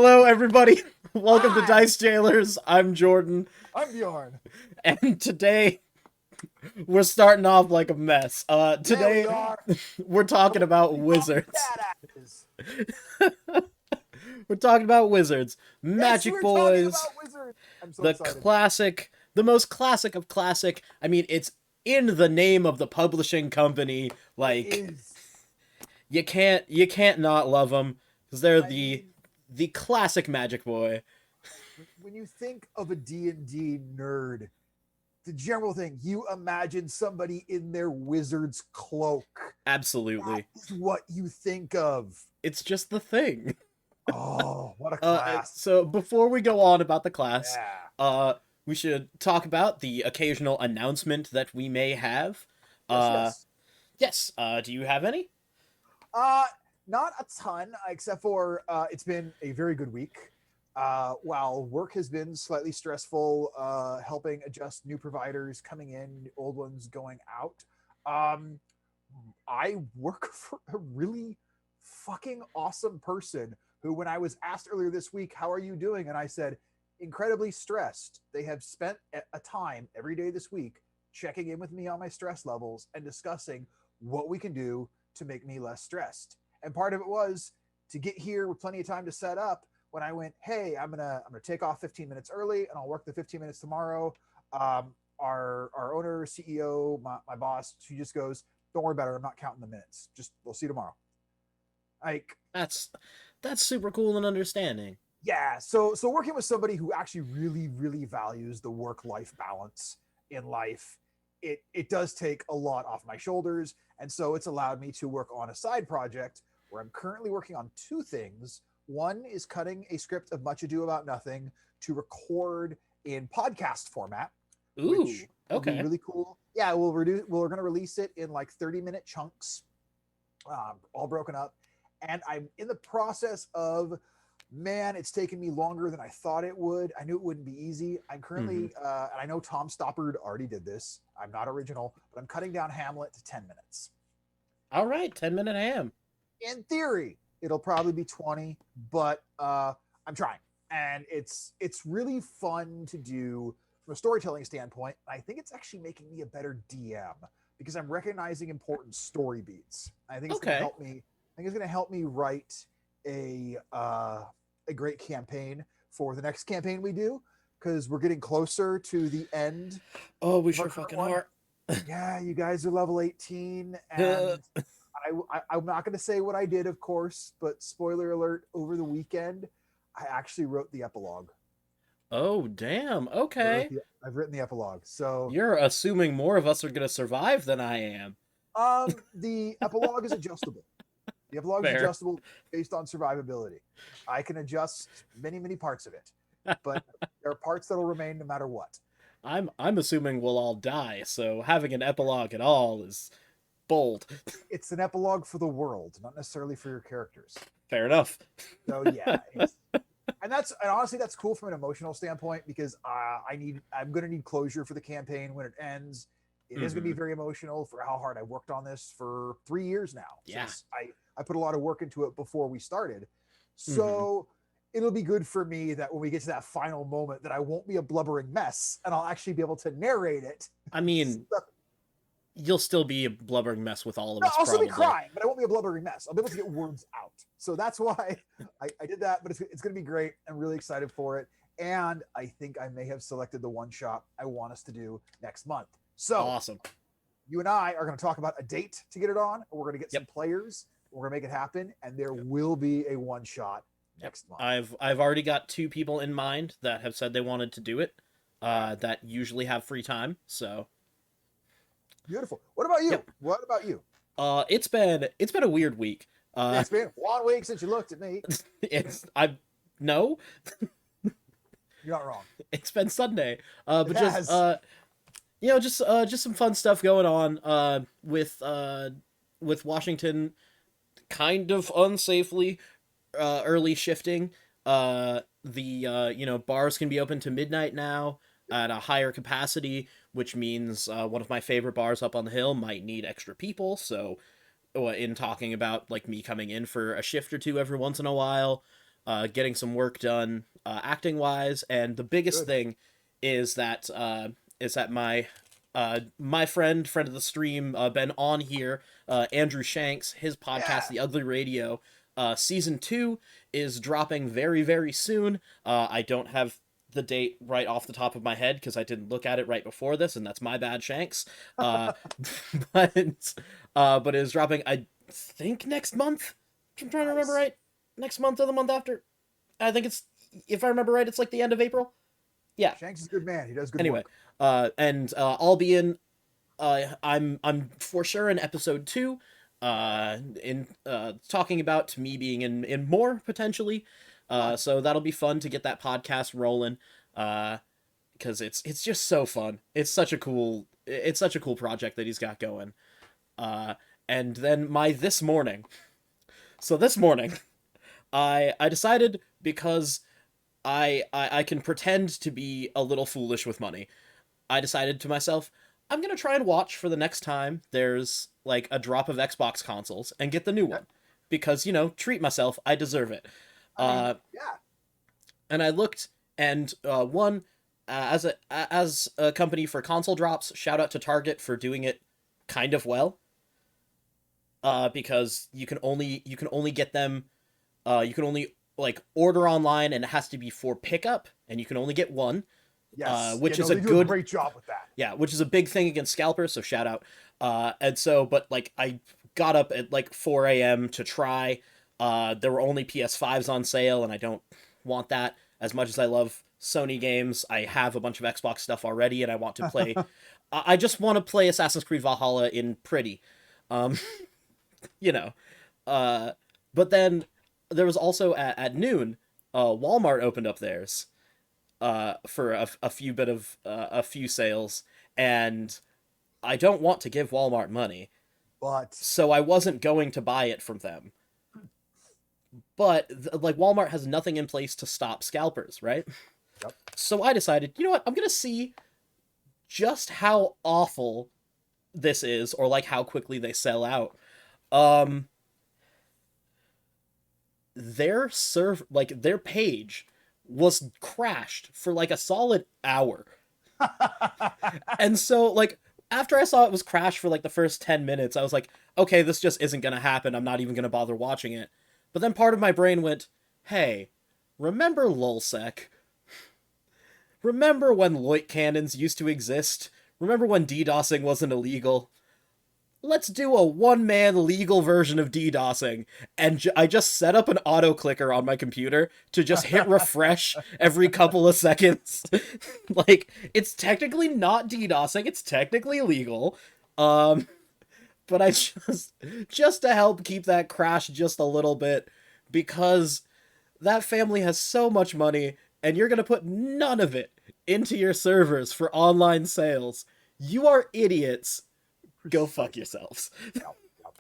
Hello, everybody. Welcome to Hi. Dice Jailers. I'm Jordan, I'm Bjorn. and today we're starting off like a mess. Yeah, Today we are. we're talking about We call wizards. badasses. We're talking about wizards, Yes, magic we're talking boys, about wizards. I'm so the excited. classic, the most classic of classic. I mean, it's in the name of the publishing company. It Like is. you can't not love them because they're I the mean, the classic magic boy. when you think of a D&D nerd, the general thing, you imagine somebody in their wizard's cloak. That Absolutely. is what you think of. It's just the thing. Oh, what a class. So before we go on about the class, Yeah. uh, we should talk about the occasional announcement that we may have. Yes, Uh, yes. yes. Do you have any? Uh, Not a ton, except for it's been a very good week. While work has been slightly stressful, helping adjust new providers coming in, old ones going out. Um, I work for a really fucking awesome person who, when I was asked earlier this week, "How are you doing?" and I said, "Incredibly stressed." They have spent a time every day this week checking in with me on my stress levels and discussing what we can do to make me less stressed. And part of it was to get here with plenty of time to set up. When I went, "Hey, I'm gonna take off 15 minutes early and I'll work the 15 minutes tomorrow." Our owner, CEO, my boss, she just goes, "Don't worry about it. I'm not counting the minutes. Just we'll see tomorrow." Like, That's that's super cool and understanding. yeah. So working with somebody who actually really values the work life balance in life, it does take a lot off my shoulders, and so it's allowed me to work on a side project where I'm currently working on two things. One is cutting a script of Much Ado About Nothing to record in podcast format, Ooh. which will be Okay. really cool. Yeah, we're going to release it in like 30-minute chunks, all broken up. And I'm in the process of, man, it's taken me longer than I thought it would. I knew it wouldn't be easy. I'm Hmm. currently, and I know Tom Stoppard already did this. I'm not original, but I'm cutting down Hamlet to 10 minutes. All right. 10-minute ham. In theory, it'll probably be 20, but I'm trying. And it's really fun to do from a storytelling standpoint. I think it's actually making me a better DM because I'm recognizing important story beats. I think it's going to Okay. help me. I think it's going to help me write a great campaign for the next campaign we do, because we're getting closer to the end Oh, we of our sure current fucking one. are. Yeah, you guys are level 18, and I'm not going to say what I did, of course, but spoiler alert, over the weekend, I actually wrote the epilogue. Oh, damn. I wrote Okay. the, I've written the epilogue. So, You're assuming more of us are gonna survive than I am. the epilogue is adjustable. The epilogue is Fair. adjustable based on survivability. I can adjust many parts of it, but there are parts that will remain no matter what. I'm assuming we'll all die, so having an epilogue at all is bold. It's an epilogue for the world, not necessarily for your characters. Fair enough. So yeah, and honestly that's cool from an emotional standpoint, because I'm going to need closure for the campaign when it ends. It is going to be Hmm. very emotional for how hard I worked on this for 3 years now, Yeah. since I put a lot of work into it before we started. Hmm. So it'll be good for me that when we get to that final moment, that I won't be a blubbering mess and I'll actually be able to narrate it. I mean, you'll still be a blubbering mess with all of us, I'll still be probably. crying, but I won't be a blubbering mess. I'll be able to get words out. So that's why I did that. But it's going to be great. I'm really excited for it. And I think I may have selected the one shot I want us to do next month. So Awesome. you and I are going to talk about a date to get it on. We're going to get some Yep. players. We're going to make it happen. And there Yep. will be a one shot Yep. next month. I've already got two people in mind that have said they wanted to do it. That usually have free time. So Beautiful. What about you? yep. What about you? It's been a weird week. It's been 1 week since you looked at me. It's I no, You're not wrong. it's been Sunday. It But just has. just some fun stuff going on. With Washington kind of unsafely early shifting. The bars can be open to midnight now at a higher capacity, which means one of my favorite bars up on the hill might need extra people. So, in talking about like me coming in for a shift or two every once in a while, getting some work done acting wise, and the biggest Good. thing is that my friend of the stream, been on here, Andrew Shanks, his podcast, Yeah. The Ugly Radio, season 2 is dropping very, very soon. I don't have the date right off the top of my head because I didn't look at it right before this, and that's my bad, Shanks. Uh, but but it is dropping, I think, next month. I'm trying to remember Nice. right. Next month or the month after. I think it's, if I remember right, it's like the end of April. Yeah. Shanks is a good man. He does good Anyway, work. and I'll be in. I'm for sure in episode 2. In talking about me being in more potentially. So that'll be fun to get that podcast rolling. Because it's just so fun. It's such a cool project that he's got going. And then this morning. So this morning, I decided, because I can pretend to be a little foolish with money. I decided to myself, I'm gonna try and watch for the next time there's like a drop of Xbox consoles and get the new one, because treat myself, I deserve it. I mean, Uh, yeah. and I looked, and one, as a company for console drops, shout out to Target for doing it kind of well. Because you can only get them, you can only like order online, and it has to be for pickup, and you can only get one. Yes. Which Yeah, is no, a they do a good, great job with that. yeah, which is a big thing against scalpers, so shout out. And so, but like, I got up at like 4 a.m. to try. There were only PS5s on sale, and I don't want that. As much as I love Sony games, I have a bunch of Xbox stuff already, and I want to play. I just want to play Assassin's Creed Valhalla in pretty. Um, you know. Uh, but then there was also at noon, Walmart opened up theirs for a few sales, and I don't want to give Walmart money, But so I wasn't going to buy it from them. But like, Walmart has nothing in place to stop scalpers, right? yep. So I decided, you know what? I'm gonna see just how awful this is, or like how quickly they sell out. Um, their page was crashed for like a solid hour. And so, like, after I saw it was crashed for like the first 10 minutes, I was like, okay, this just isn't gonna happen. I'm not even gonna bother watching it. But then part of my brain went, hey, remember LulzSec? Remember when Loit cannons used to exist? Remember when DDoSing wasn't illegal? Let's do a one-man legal version of DDoSing. And I just set up an auto clicker on my computer to just hit refresh every couple of seconds. Like, it's technically not DDoSing, it's technically legal. But I just to help keep that crash just a little bit, because that family has so much money, and you're gonna put none of it into your servers for online sales. You are idiots. Go fuck yourselves. Yep, yep.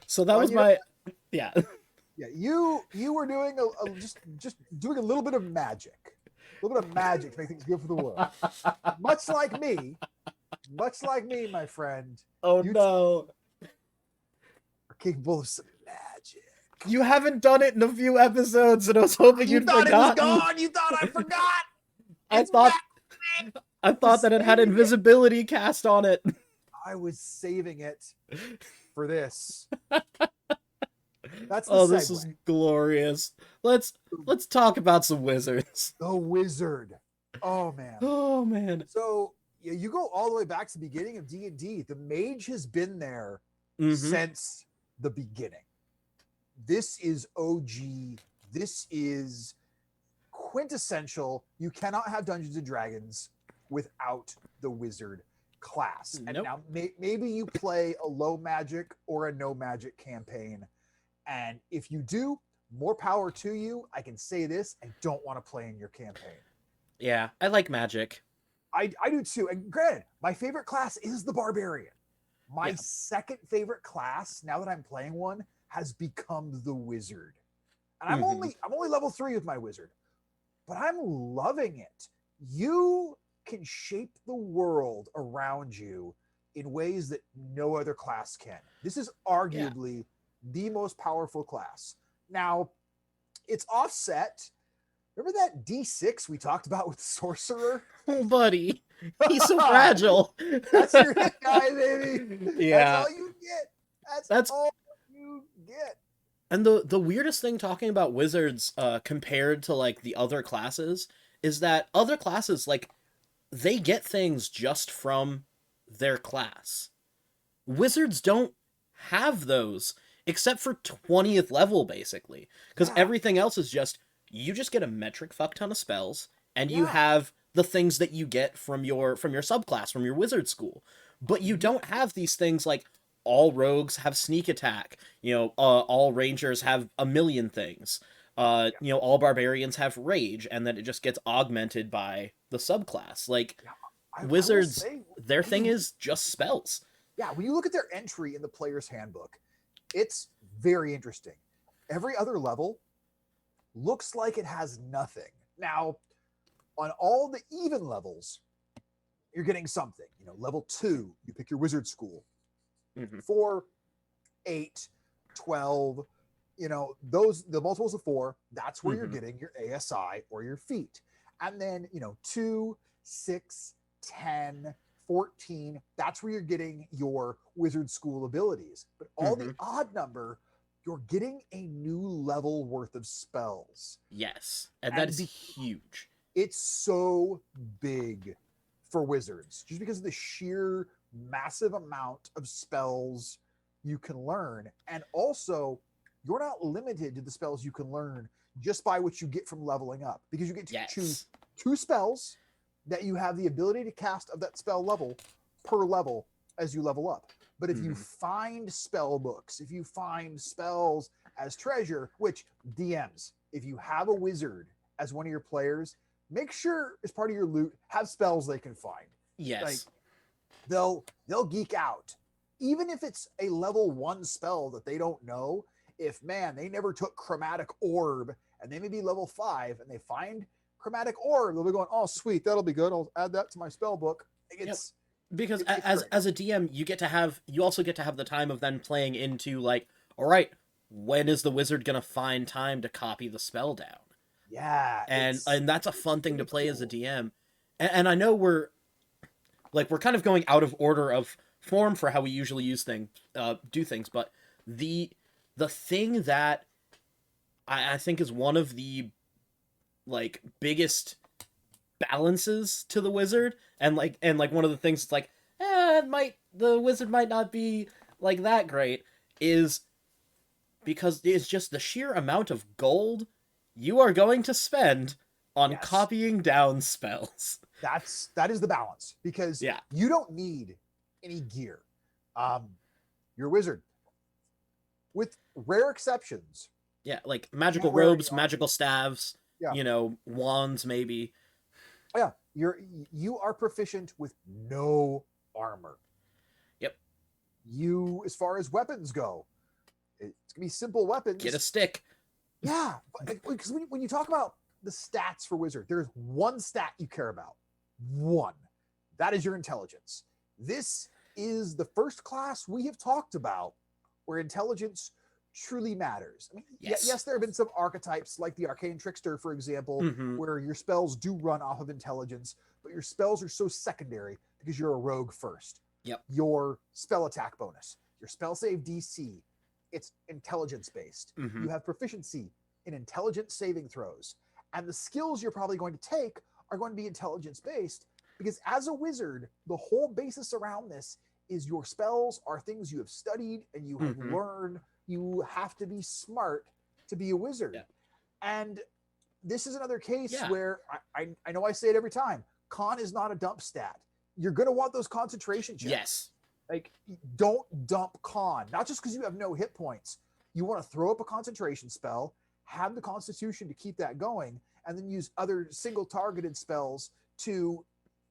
So that Well, was my, yeah. Yeah, you were doing just doing a little bit of magic, a little bit of magic to make things good for the world. much like me, my friend. Oh you no. are capable of some magic. You haven't done it in a few episodes, and I was hoping You you'd thought forgotten. it was gone. You thought I forgot. I It's thought back. I thought that it had Saving it. invisibility cast on it. I was saving it for this. That's the Oh, segue. this is glorious. Let's talk about some wizards. The wizard. Oh man. Oh man. So yeah, you go all the way back to the beginning of D&D. The mage has been there Mhm. since the beginning. This is OG. This is quintessential. You cannot have Dungeons and Dragons without the wizard class. And Nope. now maybe you play a low magic or a no magic campaign. And if you do, more power to you. I can say this, I don't want to play in your campaign. Yeah, I like magic. I do too. And granted, my favorite class is the barbarian. My Yeah. second favorite class, now that I'm playing one, has become the wizard. And I'm Mhm. only level 3 with my wizard, but I'm loving it. You can shape the world around you in ways that no other class can. This is arguably the most powerful class. Now, it's offset. Remember that D6 we talked about with Sorcerer? Oh, buddy, he's so fragile. That's your hit guy, baby. Yeah. That's all you get. That's all you get. And the weirdest thing talking about wizards compared to like the other classes is that other classes, like, they get things just from their class. Wizards don't have those except for 20th level, basically, because everything else is just, you just get a metric fuck ton of spells, and you have the things that you get from your subclass, from your wizard school. But you don't have these things like all rogues have sneak attack, all rangers have a million things, all barbarians have rage, and then it just gets augmented by the subclass. Like, wizards, their thing is just spells. Yeah, when you look at their entry in the player's handbook, it's very interesting. Every other level looks like it has nothing. Now, on all the even levels, you're getting something. Level 2, you pick your wizard school. 4, 8, 12, those, the multiples of 4, that's where you're getting your ASI or your feat. And then, 2, 6, 10, 14, that's where you're getting your wizard school abilities. But all the odd number, you're getting a new level worth of spells. Yes, and that is huge. It's so big for wizards, just because of the sheer massive amount of spells you can learn. And also, you're not limited to the spells you can learn just by what you get from leveling up, because you get to choose 2 spells that you have the ability to cast of that spell level per level as you level up. But if you find spell books, if you find spells as treasure, which DMs, if you have a wizard as one of your players, make sure as part of your loot, have spells they can find. Yes. Like, they'll geek out. Even if it's a level 1 spell that they don't know, if, man, they never took Chromatic Orb and they may be level 5 and they find Chromatic Orb, they'll be going, oh, sweet, that'll be good. I'll add that to my spell book. Because as a DM, you also get to have the time of then playing into, like, all right, when is the wizard gonna find time to copy the spell down? Yeah, and that's a fun thing to play as a DM. And I know we're kind of going out of order of form for how we usually do things, but the thing that I think is one of the biggest balances to the wizard, and one of the things that's like, the wizard might not be like that great, is because it's just the sheer amount of gold you are going to spend on copying down spells. That is the balance, because you don't need any gear. You're a wizard, with rare exceptions. Yeah, like magical robes, magical staves, wands maybe. Yeah, you are proficient with no armor. Yep. You, as far as weapons go, it's gonna be simple weapons. Get a stick. Yeah, because when you talk about the stats for wizard, there's one stat you care about. One. That is your intelligence. This is the first class we have talked about where intelligence truly matters. I mean, yes, there have been some archetypes like the Arcane Trickster, for example, where your spells do run off of intelligence, but your spells are so secondary because you're a rogue first. Yep. Your spell attack bonus, your spell save DC, it's intelligence based. You have proficiency in intelligence saving throws, and the skills you're probably going to take are going to be intelligence based, because as a wizard, the whole basis around this is your spells are things you have studied and you have learned. You have to be smart to be a wizard. Yeah. And this is another case where I know I say it every time. Con is not a dump stat. You're going to want those concentration checks. Yes. Like, don't dump con, not just because you have no hit points. You want to throw up a concentration spell, have the constitution to keep that going, and then use other single targeted spells to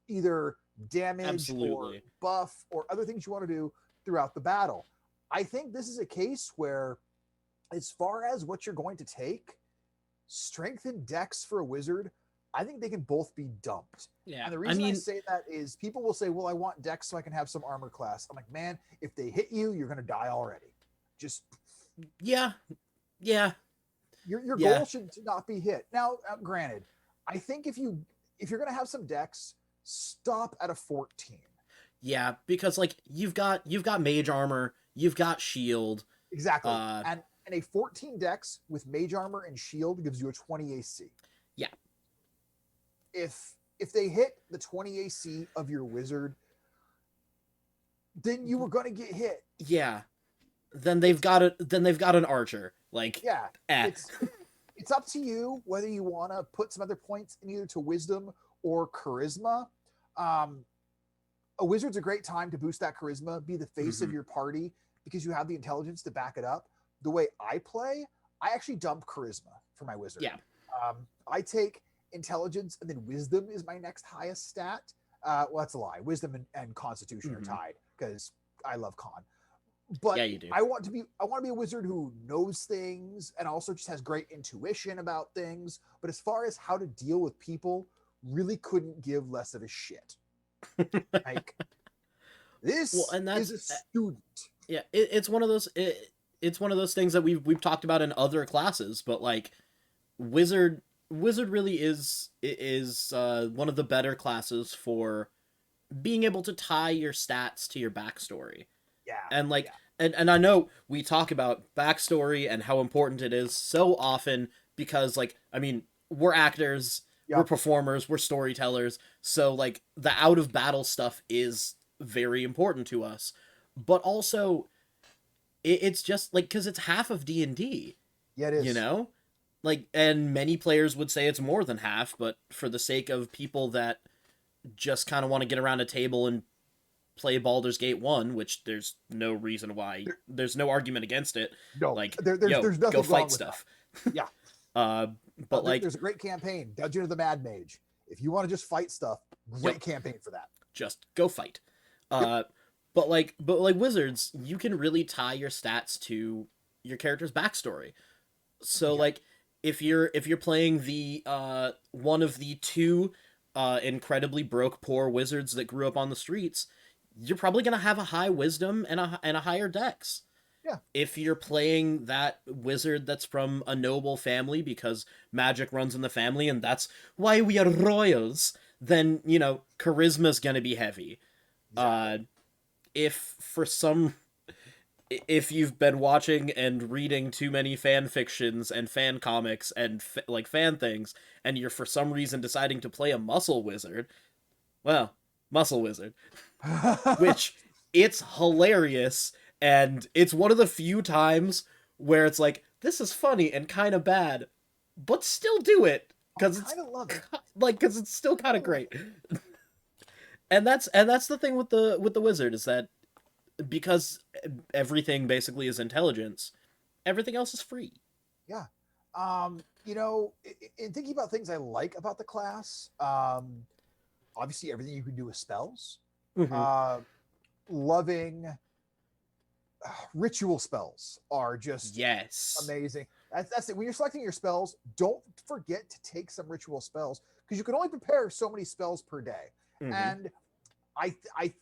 either damage or buff or other things you want to do throughout the battle. I think this is a case where, as far as what you're going to take, strength and dex for a wizard, I think they can both be dumped. Yeah. And the reason I say that is people will say, well, I want dex so I can have some armor class. I'm like, man, if they hit you, you're going to die already. Just. Yeah. Your Yeah. goal should not be hit. Now, granted, I think if you're gonna have some decks, stop at a 14. Yeah, because like you've got mage armor, you've got shield. Exactly. Uh And a 14 dex with mage armor and shield gives you a 20 AC. yeah. If they hit the 20 AC of your wizard, then you were going to get hit. Yeah. Then they've got an archer. Like Yeah. eh. It's up to you whether you want to put some other points in either to wisdom or charisma. A wizard's a great time to boost that charisma, be the face of your party because you have the intelligence to back it up. The way I play, I actually dump charisma for my wizard. Yeah. I take intelligence and then wisdom is my next highest stat. Well, that's a lie. Wisdom and constitution are tied because I love con. But Yeah, you do. I want to be a wizard who knows things and also just has great intuition about things. But as far as how to deal with people, really couldn't give less of a shit. Like this is a student. Yeah, it's one of those it's one of those things that we've talked about in other classes, but like wizard really is one of the better classes for being able to tie your stats to your backstory. Yeah. And like and I know we talk about backstory and how important it is so often because like I mean, we're actors, we're performers, we're storytellers, so like the out of battle stuff is very important to us. But also it's just like cuz it's half of D&D. Yeah, it is. You know? Like and many players would say it's more than half, but for the sake of people that just kind of want to get around a table and play Baldur's Gate 1, which there's no reason why. There's no argument against it. No, like there's nothing go wrong fight with stuff. That. Yeah. But like there's a great campaign, Dungeon of the Mad Mage. If you want to just fight stuff, great campaign for that. Just go fight. But like wizards, you can really tie your stats to your character's backstory. So like if you're playing the one of the two incredibly broke poor wizards that grew up on the streets, you're probably going to have a high wisdom and a higher dex. Yeah. If you're playing that wizard that's from a noble family because magic runs in the family and that's why we are royals, then, you know, charisma's going to be heavy. Exactly. If you've been watching and reading too many fan fictions and fan comics and like fan things, and you're for some reason deciding to play a muscle wizard, well, muscle wizard, which it's hilarious, and it's one of the few times where it's like, this is funny and kind of bad, but still do it because it's kind of love it. Like because it's still kind of great. And that's the thing with the wizard is that because everything basically is intelligence, everything else is free. Yeah. You know, in thinking about things I like about the class, obviously everything you can do with spells. Loving ritual spells are just amazing. That's it. When you're selecting your spells, don't forget to take some ritual spells because you can only prepare so many spells per day. And I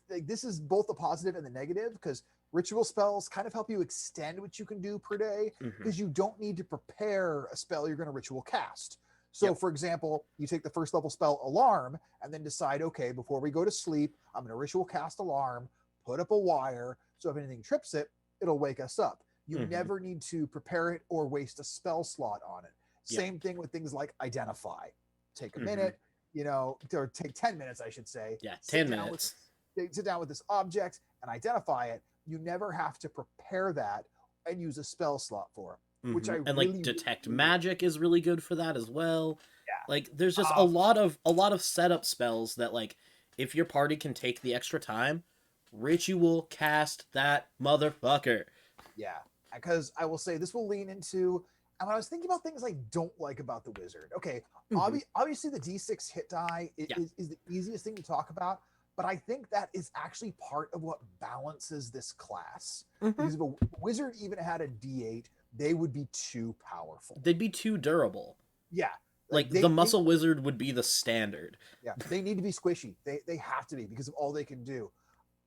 think this is both the positive and the negative because ritual spells kind of help you extend what you can do per day because you don't need to prepare a spell you're going to ritual cast. So for example, you take the first level spell Alarm and then decide, okay, before we go to sleep, I'm going to ritual cast Alarm, put up a wire. So if anything trips it, it'll wake us up. You never need to prepare it or waste a spell slot on it. Same thing with things like Identify. Take a minute, you know, or take 10 minutes, I should say. Yeah, 10 minutes. Sit down with this object and identify it. You never have to prepare that and use a spell slot for it, which I and like detect magic is really good for that as well. Yeah. Like there's just a lot of setup spells that like if your party can take the extra time, ritual cast that motherfucker. Yeah, because I will say this will lean into, and when I was thinking about things I don't like about the wizard, okay, obviously the D6 hit die is the easiest thing to talk about, but I think that is actually part of what balances this class. Because if a wizard even had a D8, they would be too powerful. They'd be too durable. Yeah. Like the muscle wizard would be the standard. Yeah, they need to be squishy. They have to be because of all they can do.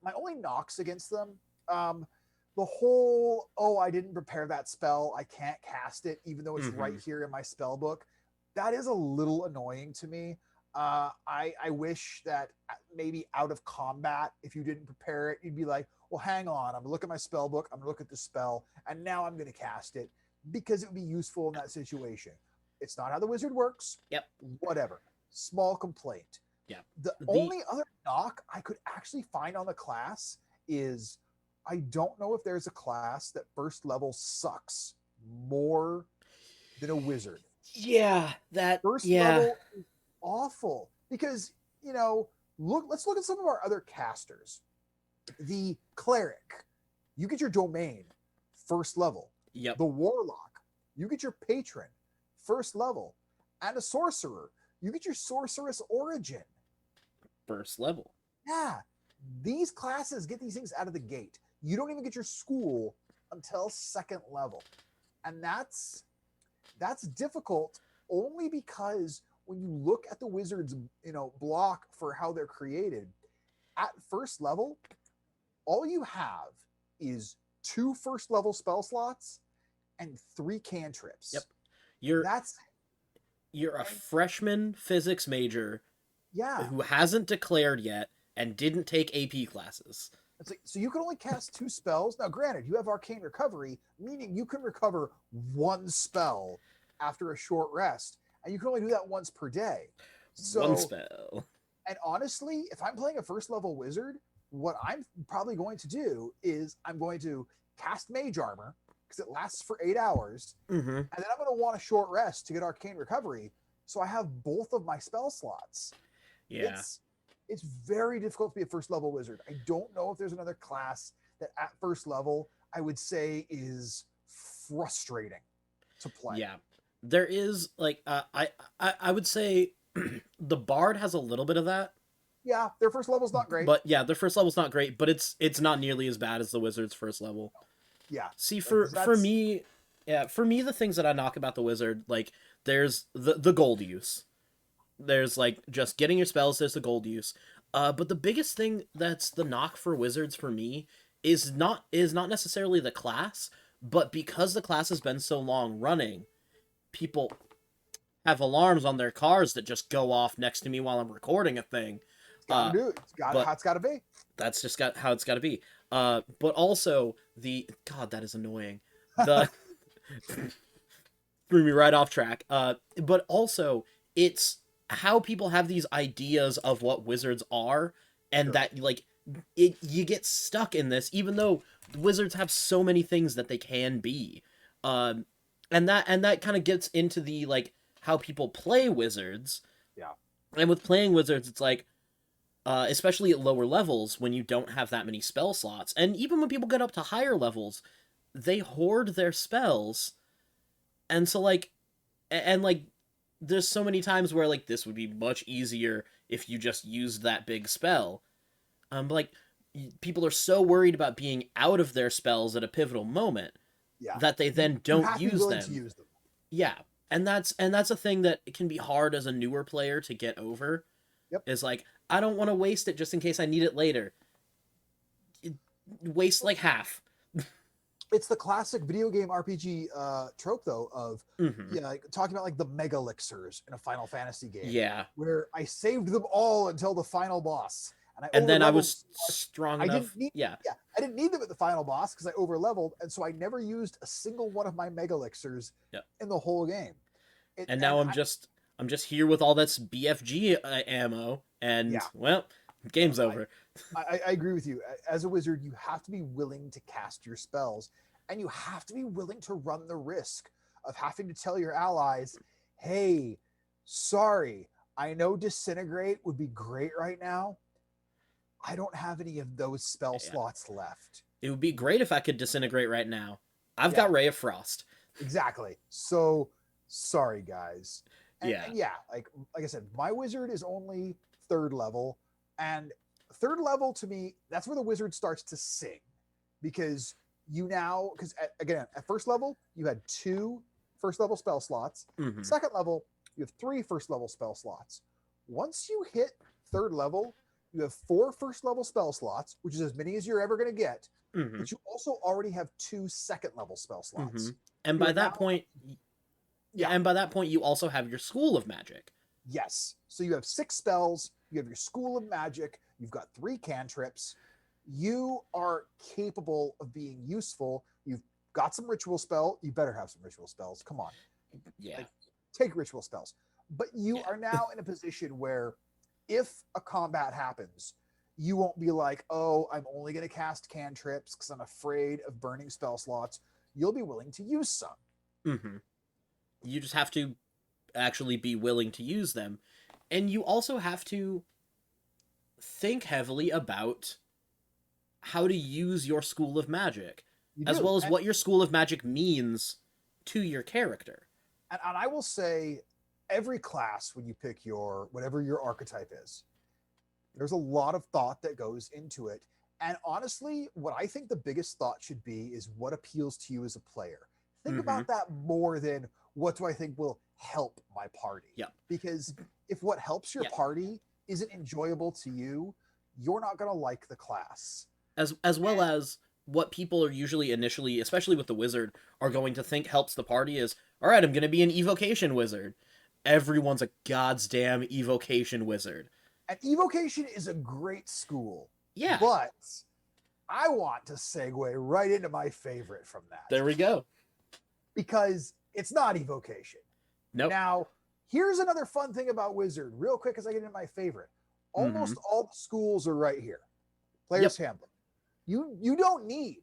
My only knocks against them, the whole, oh, I didn't prepare that spell, I can't cast it even though it's right Mhm. here in my spell book, that is a little annoying to me. I wish that maybe out of combat, if you didn't prepare it, you'd be like, well, hang on, I'm gonna look at my spell book, I'm gonna look at the spell, and now I'm gonna cast it, because it would be useful in that situation. It's not how the wizard works. Yep. Whatever. Small complaint. Yeah. The The only other knock I could actually find on the class is I don't know if there's a class that first level sucks more than a wizard. Yeah, that First yeah. level is awful because, let's look at some of our other casters. The cleric, you get your domain first level. Yep. The warlock, you get your patron first level. And a sorcerer, you get your sorceress origin First level. Yeah, these classes get these things out of the gate. You don't even get your school until second level, and that's difficult only because when you look at the wizard's block for how they're created at first level, all you have is 2 first level spell slots and 3 cantrips. Yep. You're That's you're a freshman physics major yeah. who hasn't declared yet and didn't take AP classes. It's like, so you can only cast 2 spells. Now, granted, you have Arcane Recovery, meaning you can recover 1 spell after a short rest, and you can only do that once per day. So, One spell. And honestly, if I'm playing a first level wizard, what I'm probably going to do is I'm going to cast Mage Armor because it lasts for 8 hours, Mm-hmm. and then I'm going to want a short rest to get Arcane Recovery, so I have both of my spell slots. Yeah. It's very difficult to be a first level wizard. I don't know if there's another class that at first level I would say is frustrating to play. Yeah. There is like I would say the bard has a little bit of that. Yeah, their first level's not great. But yeah, their first level's not great, but it's not nearly as bad as the wizard's first level. Yeah. See, for me, the things that I knock about the wizard, like there's the gold use. There's like just getting your spells, there's the gold use. But the biggest thing that's the knock for wizards for me is not necessarily the class, but because the class has been so long running, people have alarms on their cars that just go off next to me while I'm recording a thing. Gotta do it. It's gotta be. That's just how it's gotta be. But also God, that is annoying. The threw me right off track. But also it's how people have these ideas of what wizards are, and Sure. that like you get stuck in this, even though wizards have so many things that they can be. And that kind of gets into the like how people play wizards. Yeah. And with playing wizards, it's like especially at lower levels when you don't have that many spell slots, and even when people get up to higher levels, they hoard their spells, and so like there's so many times where like this would be much easier if you just used that big spell. Like people are so worried about being out of their spells at a pivotal moment that they then don't use them. Yeah, and that's a thing that can be hard as a newer player to get over. Yep. Is like, I don't want to waste it just in case I need it later. Waste like half. It's the classic video game RPG trope, though, of talking about like the mega elixirs in a Final Fantasy game. Yeah. Where I saved them all until the final boss. And then I was strong enough. I didn't need them at the final boss because I overleveled, and so I never used a single one of my mega elixirs in the whole game. And now I'm just here with all this BFG ammo, and well, game's over. I agree with you. As a wizard, you have to be willing to cast your spells, and you have to be willing to run the risk of having to tell your allies, "Hey, sorry, I know Disintegrate would be great right now. I don't have any of those spell slots left. It would be great if I could Disintegrate right now. I've got Ray of Frost." Exactly. So sorry, guys. And yeah, like I said, my wizard is only 3rd level, and 3rd level to me, that's where the wizard starts to sing, because at 1st level you had 2 1st level spell slots. 2nd level you have 3 1st level spell slots. Once you hit 3rd level, You have 4 first level spell slots, which is as many as you're ever going to get. Mm-hmm. But you also already have 2 second level spell slots. And You by are that now, point, yeah, and by that point, you also have your School of Magic. yes. So you have 6 spells. You have your School of Magic. You've got 3 cantrips. You are capable of being useful. You've got some ritual spell. You better have some ritual spells. Come on. Yeah. Like, take ritual spells. But you Yeah. are now in a position where if a combat happens, you won't be like, oh, I'm only going to cast cantrips because I'm afraid of burning spell slots. You'll be willing to use some. Mm-hmm. You just have to actually be willing to use them. And you also have to think heavily about how to use your School of Magic, You as do. well as what your School of Magic means to your character. And I will say, every class, when you pick your whatever your archetype is, there's a lot of thought that goes into it. And honestly, what I think the biggest thought should be is what appeals to you as a player. Think about that more than what do I think will help my party. Yep. Because if what helps your party isn't enjoyable to you, you're not going to like the class. As well as what people are usually initially, especially with the wizard, are going to think helps the party is, all right, I'm going to be an evocation wizard. Everyone's a goddamn evocation wizard. And evocation is a great school. Yeah. But I want to segue right into my favorite from that. There we go. Because it's not evocation. Nope. Now, here's another fun thing about Wizard, real quick as I get into my favorite. Almost all the schools are right here. Player's Handbook. You don't need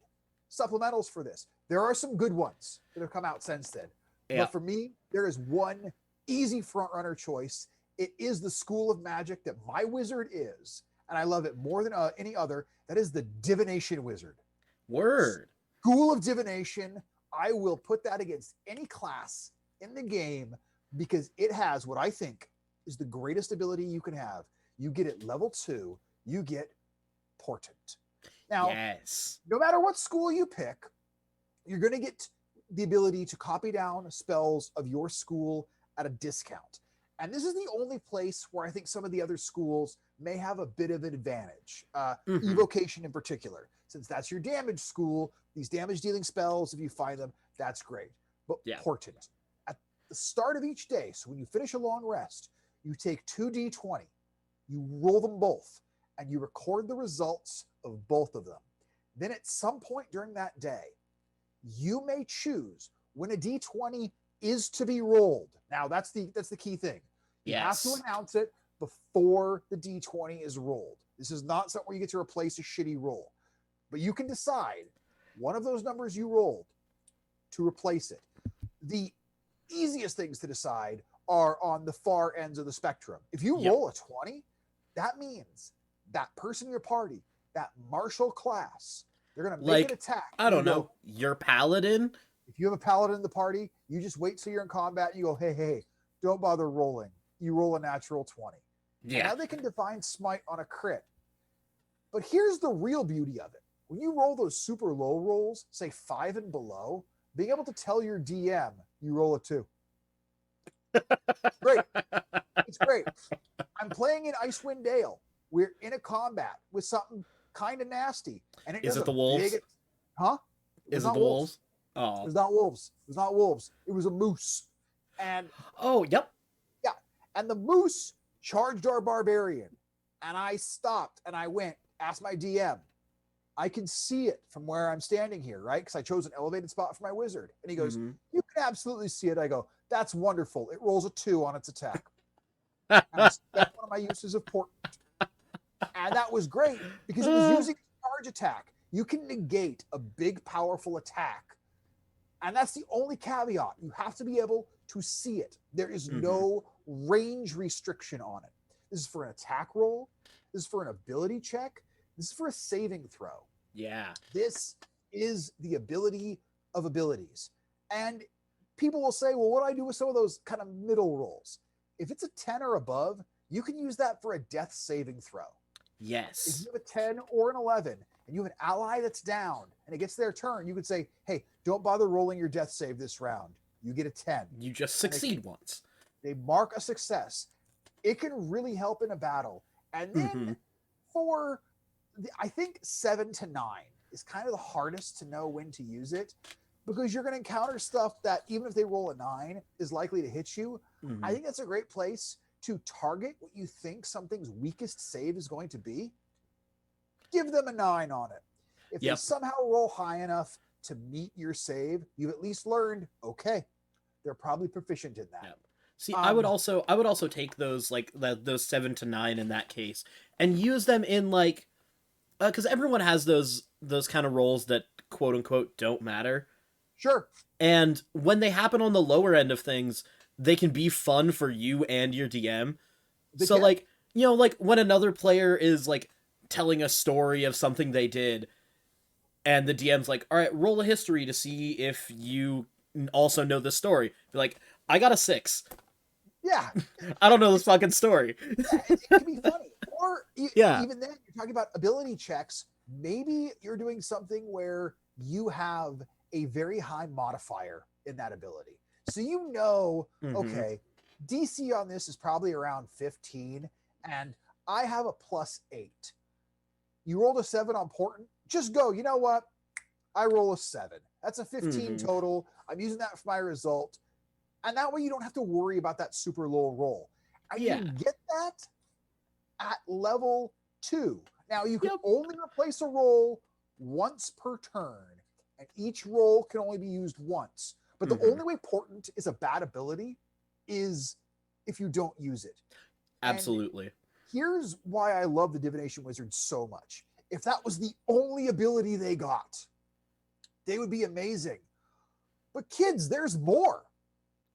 supplementals for this. There are some good ones that have come out since then. But for me, there is one easy frontrunner choice. It is the School of Magic that my wizard is, and I love it more than any other. That is the Divination Wizard. Word. School of Divination. I will put that against any class in the game because it has what I think is the greatest ability you can have. You get it level 2. You get Portent. Now, no matter what school you pick, you're going to get the ability to copy down spells of your school at a discount. And this is the only place where I think some of the other schools may have a bit of an advantage. Evocation in particular, since that's your damage school, these damage dealing spells, if you find them, that's great. But Portent, at the start of each day, so when you finish a long rest, you take 2d20, you roll them both, and you record the results of both of them. Then at some point during that day, you may choose when a d20 is to be rolled. Now that's the key thing. You have to announce it before the d20 is rolled. This is not something where you get to replace a shitty roll, but you can decide one of those numbers you rolled to replace it. The easiest things to decide are on the far ends of the spectrum. If you roll a 20, that means that person in your party, that martial class, they're going to make an attack. I don't know, your paladin? If you have a paladin in the party, you just wait till you're in combat and you go, hey, don't bother rolling. You roll a natural 20. Yeah. And now they can Divine Smite on a crit. But here's the real beauty of it. When you roll those super low rolls, say 5 and below, being able to tell your DM you roll a 2. Great. It's great. I'm playing in Icewind Dale. We're in a combat with something kind of nasty. And is it the wolves? Huh? Is it the wolves? Oh. It was not wolves. It was not wolves. It was a moose. And yeah. And the moose charged our barbarian. And I stopped and I went, asked my DM. I can see it from where I'm standing here, right? Because I chose an elevated spot for my wizard. And he goes, you can absolutely see it. I go, that's wonderful. It rolls a 2 on its attack. And that's one of my uses of Portent. And that was great because it was using a charge attack. You can negate a big, powerful attack. And that's the only caveat. You have to be able to see it. There is no range restriction on it. This is for an attack roll. This is for an ability check. This is for a saving throw. Yeah. This is the ability of abilities. And people will say, well, what do I do with some of those kind of middle rolls? If it's a 10 or above, you can use that for a death saving throw. Yes. If you have a 10 or an 11 and you have an ally that's down and it gets their turn, you could say, hey, don't bother rolling your death save this round. You get a 10. You just succeed once. They mark a success. It can really help in a battle. And then for, I think 7 to 9 is kind of the hardest to know when to use it, because you're going to encounter stuff that even if they roll a 9 is likely to hit you. I think that's a great place to target what you think something's weakest save is going to be. Give them a 9 on it. If they somehow roll high enough to meet your save, you've at least learned, okay, they're probably proficient in that. Yep. See, I would also take those those 7 to 9 in that case and use them in like, because everyone has those kind of rolls that quote unquote don't matter. Sure. And when they happen on the lower end of things, they can be fun for you and your DM. So like, you know, like when another player is like telling a story of something they did, and the DM's like, all right, roll a history to see if you also know the story. Be like, I got a 6. Yeah. I don't know this fucking story. Yeah, it can be funny. Or even then, you're talking about ability checks. Maybe you're doing something where you have a very high modifier in that ability. So you know, okay, DC on this is probably around 15, and I have a +8. You rolled a 7 on Portent, just go, you know what? I roll a 7. That's a 15 total. I'm using that for my result. And that way you don't have to worry about that super low roll. And you get that at level 2. Now you can only replace a roll once per turn, and each roll can only be used once. But the only way Portent is a bad ability is if you don't use it. Absolutely. And here's why I love the Divination Wizard so much. If that was the only ability they got, they would be amazing. But kids, there's more.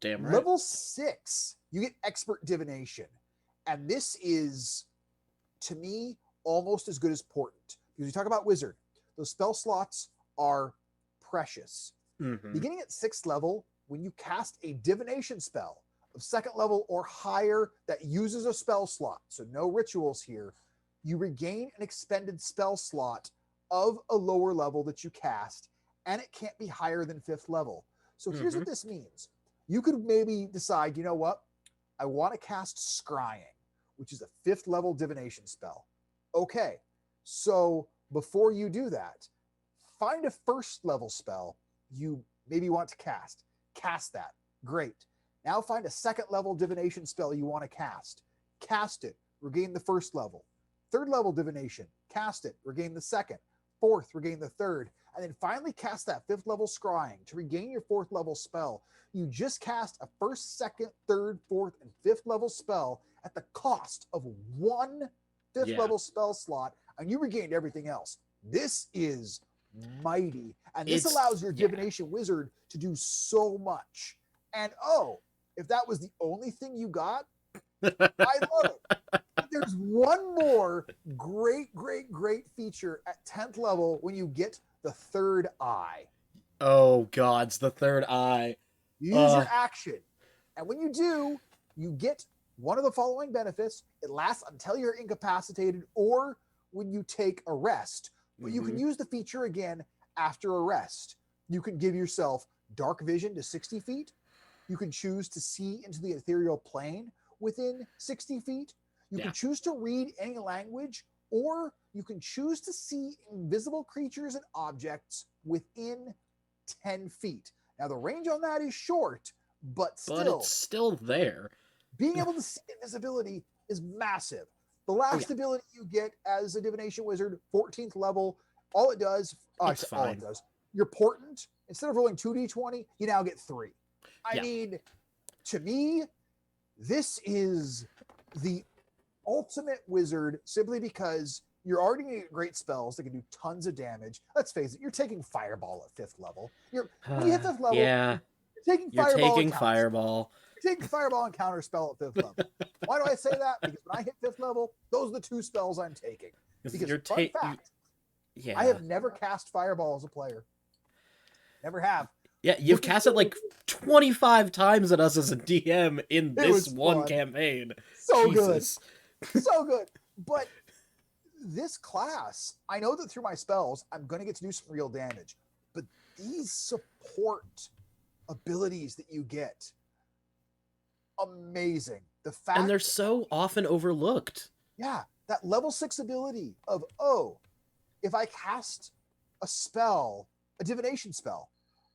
Damn right. Level 6, you get Expert Divination. And this is, to me, almost as good as Portent. Because you talk about Wizard, those spell slots are precious. Beginning at 6th level, when you cast a divination spell of 2nd level or higher that uses a spell slot, so no rituals here, you regain an expended spell slot of a lower level that you cast, and it can't be higher than 5th level. So here's what this means. You could maybe decide, you know what? I want to cast Scrying, which is a 5th level divination spell. Okay, so before you do that, find a 1st level spell you maybe want to cast. Cast that. Great. Now find a 2nd level divination spell you want to cast. Cast it. Regain the 1st level. 3rd level divination. Cast it. Regain the 2nd. 4th. Regain the 3rd. And then finally cast that 5th level Scrying to regain your 4th level spell. You just cast a 1st, 2nd, 3rd, 4th, and 5th level spell at the cost of 1 5th level spell slot, and you regained everything else. This is mighty, and this allows your Divination Wizard to do so much. And if that was the only thing you got, I love it. But there's one more great feature at 10th level when you get the 3rd eye. Oh gods, the 3rd eye. You use your action, and when you do, you get one of the following benefits. It lasts until you're incapacitated or when you take a rest. But you can use the feature again after a rest. You can give yourself dark vision to 60 feet. You can choose to see into the ethereal plane within 60 feet. You can choose to read any language, or you can choose to see invisible creatures and objects within 10 feet. Now, the range on that is short, but it's still there. Being able to see invisibility is massive. The last ability you get as a Divination Wizard, 14th level, all it does, your Portent, instead of rolling 2d20, you now get 3. I mean, to me, this is the ultimate wizard simply because you're already going to get great spells that can do tons of damage. Let's face it, you're taking Fireball at 5th level. When you hit 5th level, you're taking Fireball. You're taking Fireball and Counter Spell at 5th level. Why do I say that? Because when I hit 5th level, those are the 2 spells I'm taking. Because fun fact, I have never cast Fireball as a player. Never have. Yeah, you've cast it like 25 times at us as a DM in this one campaign. So Jesus. Good. So good. But this class, I know that through my spells, I'm going to get to do some real damage. But these support abilities that you get, amazing. The fact, and they're so often overlooked. Yeah. that level 6 ability of, oh, if I cast a spell, a divination spell,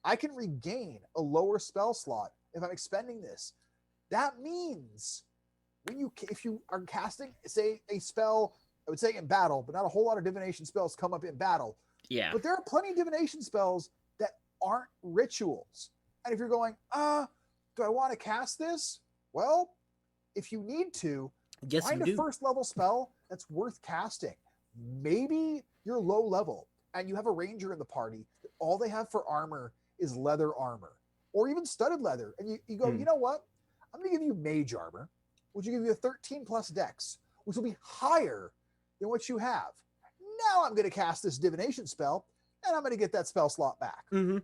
I can regain a lower spell slot if I'm expending this. That means if you are casting, say, a spell, I would say in battle, but not a whole lot of divination spells come up in battle. Yeah. But there are plenty of divination spells that aren't rituals. And if you're going, do I want to cast this? Well, if you need to, Yes, find you a do. first level spell that's worth casting. Maybe you're low level and you have a ranger in the party that all they have for armor is leather armor or even studded leather. And you go, you know what? I'm going to give you mage armor, which will give you a 13 plus dex, which will be higher than what you have. Now I'm going to cast this divination spell and I'm going to get that spell slot back. Mm-hmm.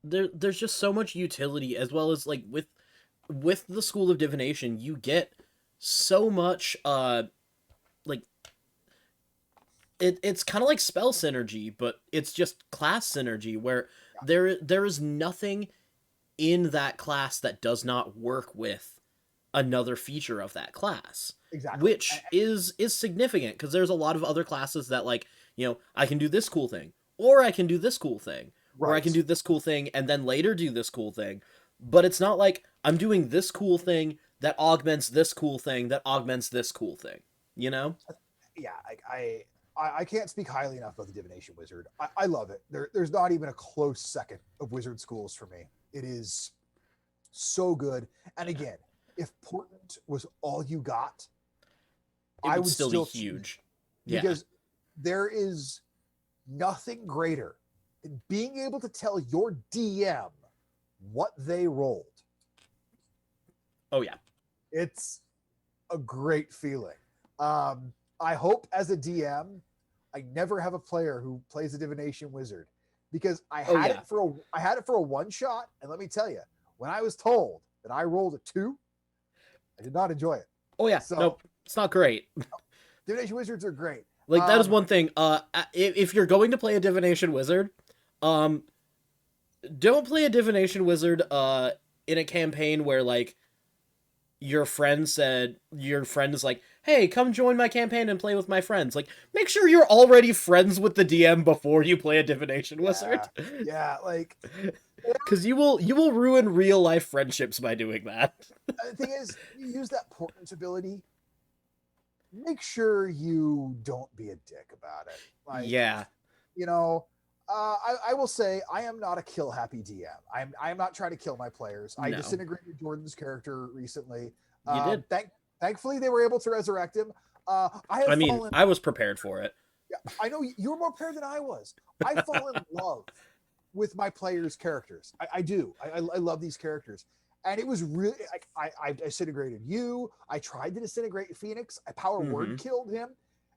There's just so much utility, as well as like with the School of Divination, you get so much like it's kind of like spell synergy, but it's just class synergy, where there is nothing in that class that does not work with another feature of that class. Exactly. Which is significant, because there's a lot of other classes that, like, you know, I can do this cool thing, or I can do this cool thing, or I can do this cool thing and then later do this cool thing. But it's not like I'm doing this cool thing that augments this cool thing that augments this cool thing, you know? Yeah, I can't speak highly enough about the Divination Wizard. I love it. There's not even a close second of wizard schools for me. It is so good. And again, if Portent was all you got, I would still be huge. Because there is nothing greater than being able to tell your DM what they rolled. Oh, yeah. It's a great feeling. I hope as a DM, I never have a player who plays a Divination Wizard, because I had it for a one shot, and let me tell you, when I was told that I rolled a 2, I did not enjoy it. Oh yeah, so, nope, it's not great. Divination Wizards are great. Like, that is one thing. If you're going to play a Divination Wizard, don't play a Divination Wizard in a campaign where, like, your friend is like, hey, come join my campaign and play with my friends. Like, make sure you're already friends with the DM before you play a Divination Wizard. Yeah, like, because you will ruin real life friendships by doing that. The thing is, you use that Portent ability, make sure you don't be a dick about it. Like, yeah, you know, I will say I am not a kill happy DM. I am not trying to kill my players. I disintegrated Jordan's character recently. You did. Thankfully, they were able to resurrect him. I was prepared for it. Yeah, I know you were more prepared than I was. I fall in love with my players' characters. I do. I love these characters. And it was really, I disintegrated you. I tried to disintegrate Phoenix. I power word killed him.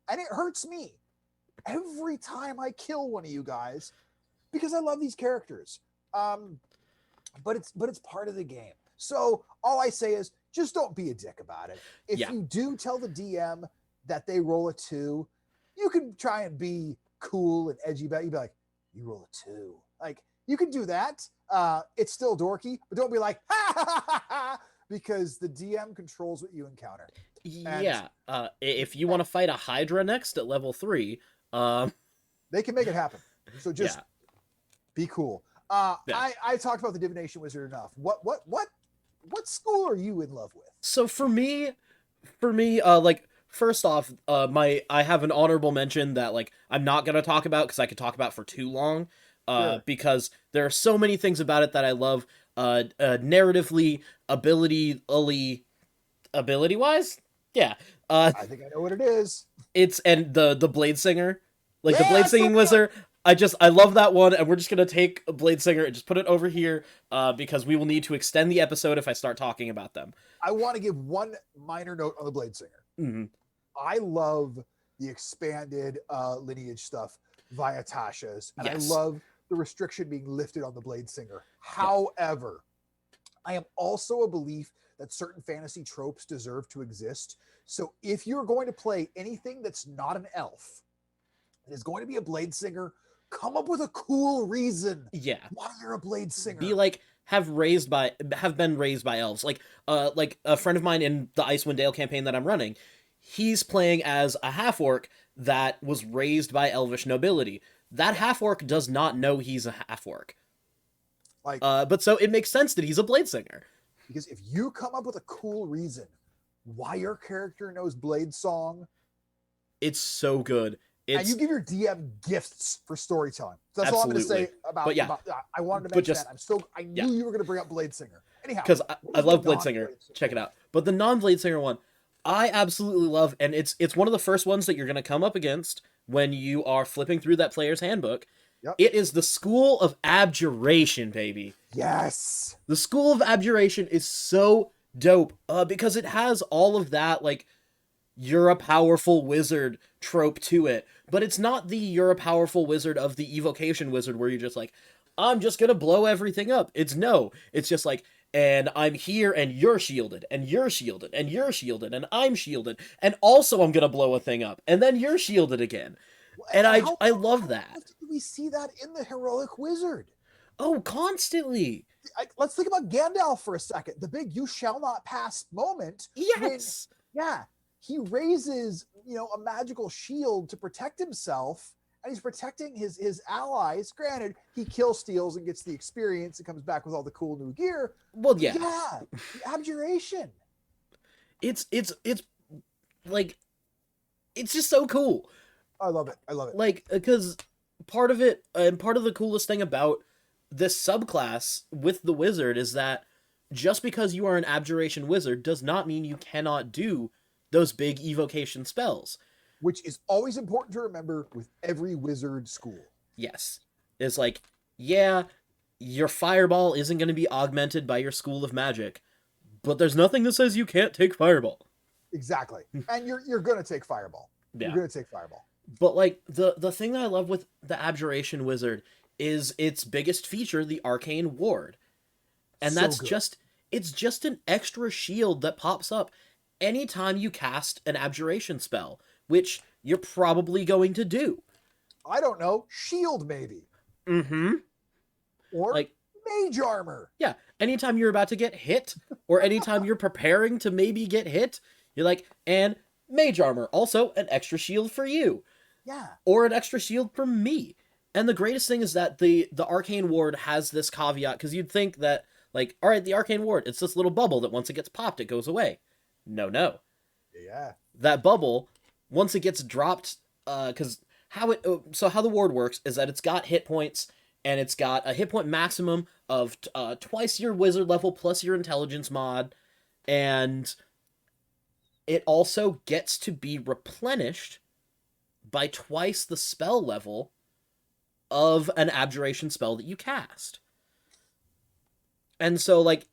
And it hurts me every time I kill one of you guys, because I love these characters. But it's part of the game. So all I say is, just don't be a dick about it. If you do tell the DM that they roll a 2, you can try and be cool and edgy about it. You'd be like, you roll a 2. Like, you can do that. It's still dorky, but don't be like, ha, ha, ha, ha, ha, because the DM controls what you encounter. If you want to fight a Hydra next at level 3, they can make it happen. So just be cool. I talked about the Divination Wizard enough. What school are you in love with? So for me, like, first off, I have an honorable mention that, like, I'm not gonna talk about because I could talk about for too long. Because there are so many things about it that I love. Narratively, ability-wise, yeah. I think I know what it is. And the Blade Singer, like, the Blade Singing Wizard. I love that one, and we're just gonna take a Blade Singer and just put it over here, because we will need to extend the episode if I start talking about them. I want to give one minor note on the Blade Singer. Mm-hmm. I love the expanded lineage stuff via Tasha's, and I love the restriction being lifted on the Blade Singer. However, I am also a belief that certain fantasy tropes deserve to exist. So if you're going to play anything that's not an elf, it is going to be a Blade Singer, come up with a cool reason why you're a Blade Singer. Be like, have been raised by elves. Like a friend of mine in the Icewind Dale campaign that I'm running, he's playing as a half-orc that was raised by elvish nobility. That half-orc does not know he's a half-orc. Like, But so it makes sense that he's a blade singer. because if you come up with a cool reason why your character knows Blade Song, It's so good. and you give your DM gifts for storytelling. So that's Absolutely. all I'm going to say about. But yeah. about I wanted to But mention just- that. I knew you were going to bring up Blade Singer. Anyhow, Because what I was love the Blade Singer. non-Blade Singer? Check it out. But the non-Blade Singer one, I absolutely love, and it's one of the first ones that you're going to come up against when you are flipping through that player's handbook. Yep. It is the School of Abjuration, baby. Yes. The School of Abjuration is so dope because it has all of that, like, you're a powerful wizard trope to it. But it's not the you're a powerful wizard of the Evocation Wizard where you're just like, I'm just going to blow everything up. It's just like, and I'm here and you're shielded and you're shielded and you're shielded and I'm shielded. And also I'm going to blow a thing up and then you're shielded again. And I love that. How do we see that in the Heroic Wizard? Oh, constantly. Let's think about Gandalf for a second. The big "you shall not pass" moment. Yes. Yeah, he raises, a magical shield to protect himself, and he's protecting his allies. Granted, he kill steals and gets the experience and comes back with all the cool new gear. Well, yeah. Yeah, the Abjuration. It's like, it's just so cool. I love it. Like, because part of it, and part of the coolest thing about this subclass with the wizard is that just because you are an Abjuration wizard does not mean you cannot do those big evocation spells. Which is always important to remember with every wizard school. Yes. It's like, yeah, your fireball isn't going to be augmented by your school of magic, but there's nothing that says you can't take fireball. Exactly. And you're going to take fireball. Yeah. You're going to take fireball. But, like, the thing that I love with the Abjuration Wizard is its biggest feature, the Arcane Ward. And So that's good. it's just an extra shield that pops up anytime you cast an Abjuration spell, which you're probably going to do. I don't know. Shield, maybe. Mm-hmm. Or Like, mage armor. yeah, anytime you're about to get hit, or anytime you're preparing to maybe get hit, you're like, and mage armor, also an extra shield for you. Yeah. Or an extra shield for me. And the greatest thing is that the Arcane Ward has this caveat, because you'd think that, like, all right, the Arcane Ward, it's this little bubble that once it gets popped, it goes away. No. Yeah. That bubble, once it gets dropped, because how the ward works is that it's got hit points, and it's got a hit point maximum of twice your wizard level plus your intelligence mod, and it also gets to be replenished by twice the spell level of an Abjuration spell that you cast. And so, like,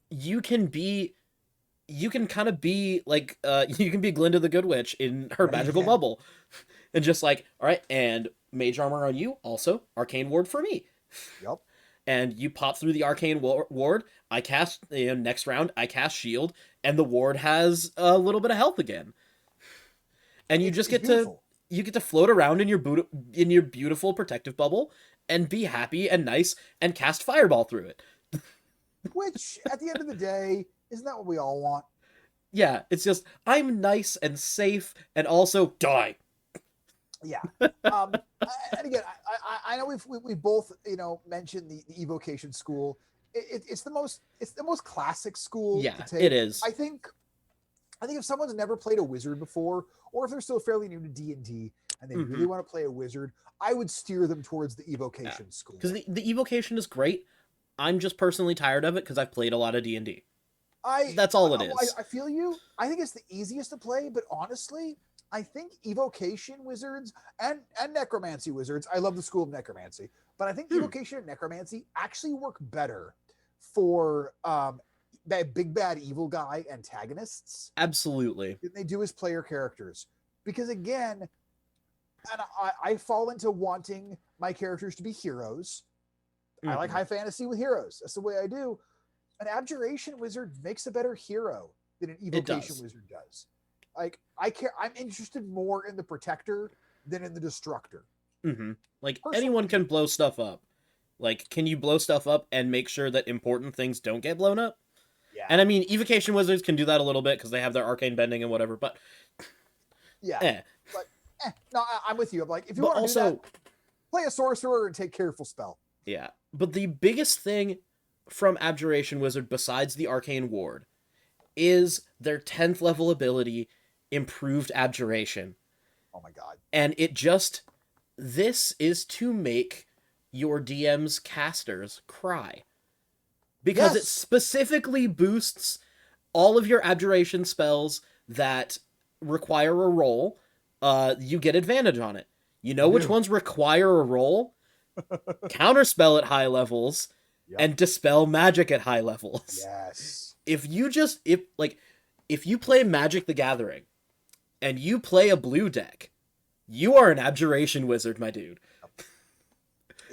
you can kind of be like, you can be Glinda the Good Witch in her magical Yeah. bubble. And just like, all right, and mage armor on you, also Arcane Ward for me. Yep. And you pop through the Arcane Ward, I cast, next round, I cast Shield, and the ward has a little bit of health again. And you just get to float around in your beautiful protective bubble and be happy and nice and cast Fireball through it. Which, at the end of the day, isn't that what we all want? Yeah, it's just, I'm nice and safe and also die. Yeah. And again, I know we both mentioned the evocation school. It's the most classic school. Yeah, to take. it is. I think if someone's never played a wizard before, or if they're still fairly new to D&D and they really want to play a wizard, I would steer them towards the evocation school. Because the evocation is great. I'm just personally tired of it because I've played a lot of D&D. That's all it is. I feel you. I think it's the easiest to play, but honestly, I think evocation wizards and necromancy wizards, I love the school of necromancy, but I think evocation and necromancy actually work better for big bad evil guy antagonists. Absolutely. Than they do as player characters. Because again, and I fall into wanting my characters to be heroes. I like high fantasy with heroes. That's the way I do. An abjuration wizard makes a better hero than an evocation wizard does. Like, I'm interested more in the protector than in the destructor. Like, anyone can blow stuff up. Like, can you blow stuff up and make sure that important things don't get blown up? Yeah. And I mean, evocation wizards can do that a little bit because they have their arcane bending and whatever, but Yeah. Eh. But no, I'm with you. I'm like, if you But want to do also, that, play a sorcerer and take careful spell. yeah. But the biggest thing from Abjuration Wizard, besides the Arcane Ward, is their 10th level ability, Improved Abjuration. Oh my god. And this is to make your DM's casters cry. Because it Yes. specifically boosts all of your Abjuration spells that require a roll. You get advantage on it. You know which ones require a roll? Counterspell at high levels, Yep. and dispel magic at high levels. Yes. If you play Magic the Gathering and you play a blue deck, you are an Abjuration Wizard, my dude.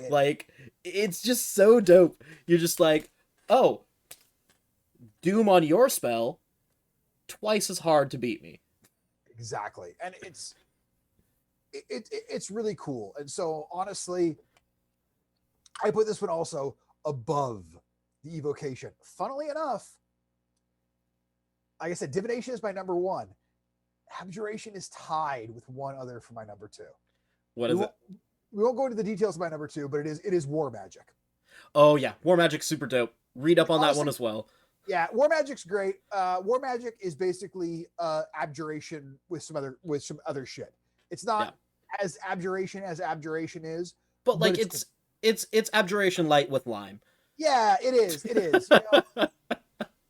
Like, it's just so dope. You're just like, oh, Doom on your spell, twice as hard to beat me. Exactly. And it's really cool. And so honestly, I put this one also above the evocation. Funnily enough, like I said, Divination is my number one. Abjuration is tied with one other for my number two. What is it? We won't go into the details of my number two, but it is War Magic. Oh yeah, War Magic's super dope. Read up on that one as well. Yeah, War Magic's great. War Magic is basically Abjuration with some other shit. It's not as Abjuration as Abjuration is, but like it's Abjuration light with lime. Yeah, it is. It is. You know?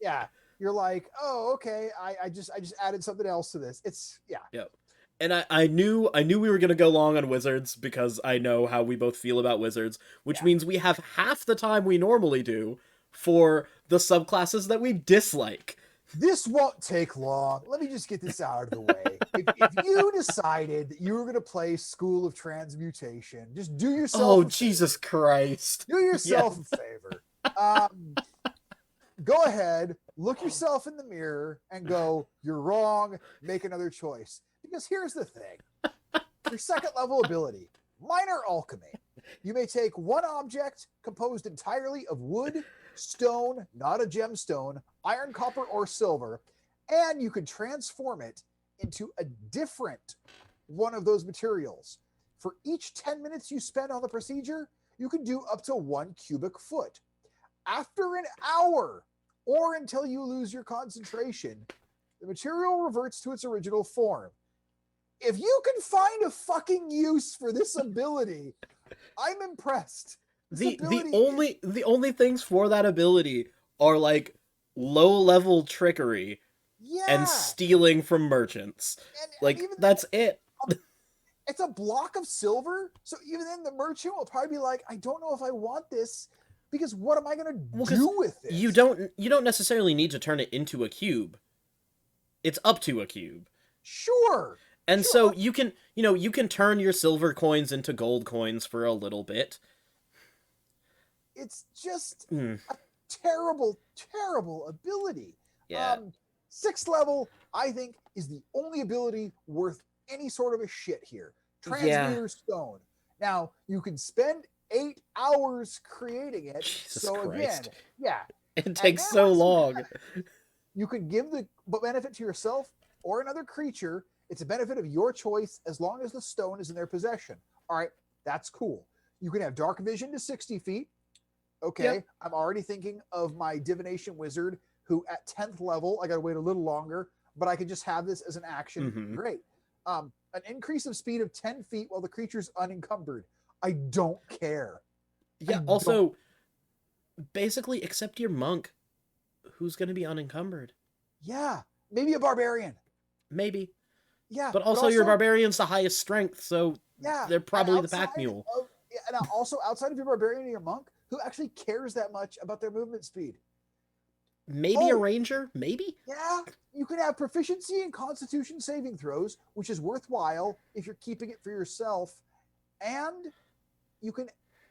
Yeah, you're like, oh, okay. I just added something else to this. It's Yep. And I knew we were gonna go long on Wizards because I know how we both feel about Wizards, which means we have half the time we normally do for the subclasses that we dislike. This won't take long. Let me just get this out of the way. If you decided that you were going to play School of Transmutation, just do yourself. Oh, Jesus Christ! Do yourself a favor. Go ahead, look yourself in the mirror, and go, "You're wrong. Make another choice." Because here's the thing: your second level ability, Minor Alchemy. You may take one object composed entirely of wood, stone, not a gemstone, iron, copper, or silver, and you can transform it into a different one of those materials. For each 10 minutes you spend on the procedure, you can do up to 1 cubic foot. After an hour, or until you lose your concentration, the material reverts to its original form. If you can find a fucking use for this ability, I'm impressed. The only things for that ability are like low level trickery and stealing from merchants. And that's it. It's a block of silver, so even then the merchant will probably be like, I don't know if I want this because what am I going to do with it? You don't necessarily need to turn it into a cube. It's up to a cube. Sure. And so you can turn your silver coins into gold coins for a little bit. It's just a terrible, terrible ability. Yeah. 6th level, I think, is the only ability worth any sort of a shit here. Transmuter Stone. Now, you can spend 8 hours creating it. Jesus so Christ. Again, it takes so long. You can give the benefit to yourself or another creature. It's a benefit of your choice as long as the stone is in their possession. All right, that's cool. You can have dark vision to 60 feet. Okay, yep. I'm already thinking of my Divination Wizard, who at 10th level, I got to wait a little longer, but I can just have this as an action. Mm-hmm. Great. An increase of speed of 10 feet while the creature's unencumbered. I don't care. Yeah, also, basically, except your monk, who's going to be unencumbered. Yeah, maybe a barbarian. Maybe. Yeah, but also your barbarian's the highest strength, so they're probably the pack mule. And also outside of your barbarian and your monk, who actually cares that much about their movement speed? Maybe a ranger? Maybe? Yeah, you can have proficiency in constitution saving throws, which is worthwhile if you're keeping it for yourself. And you can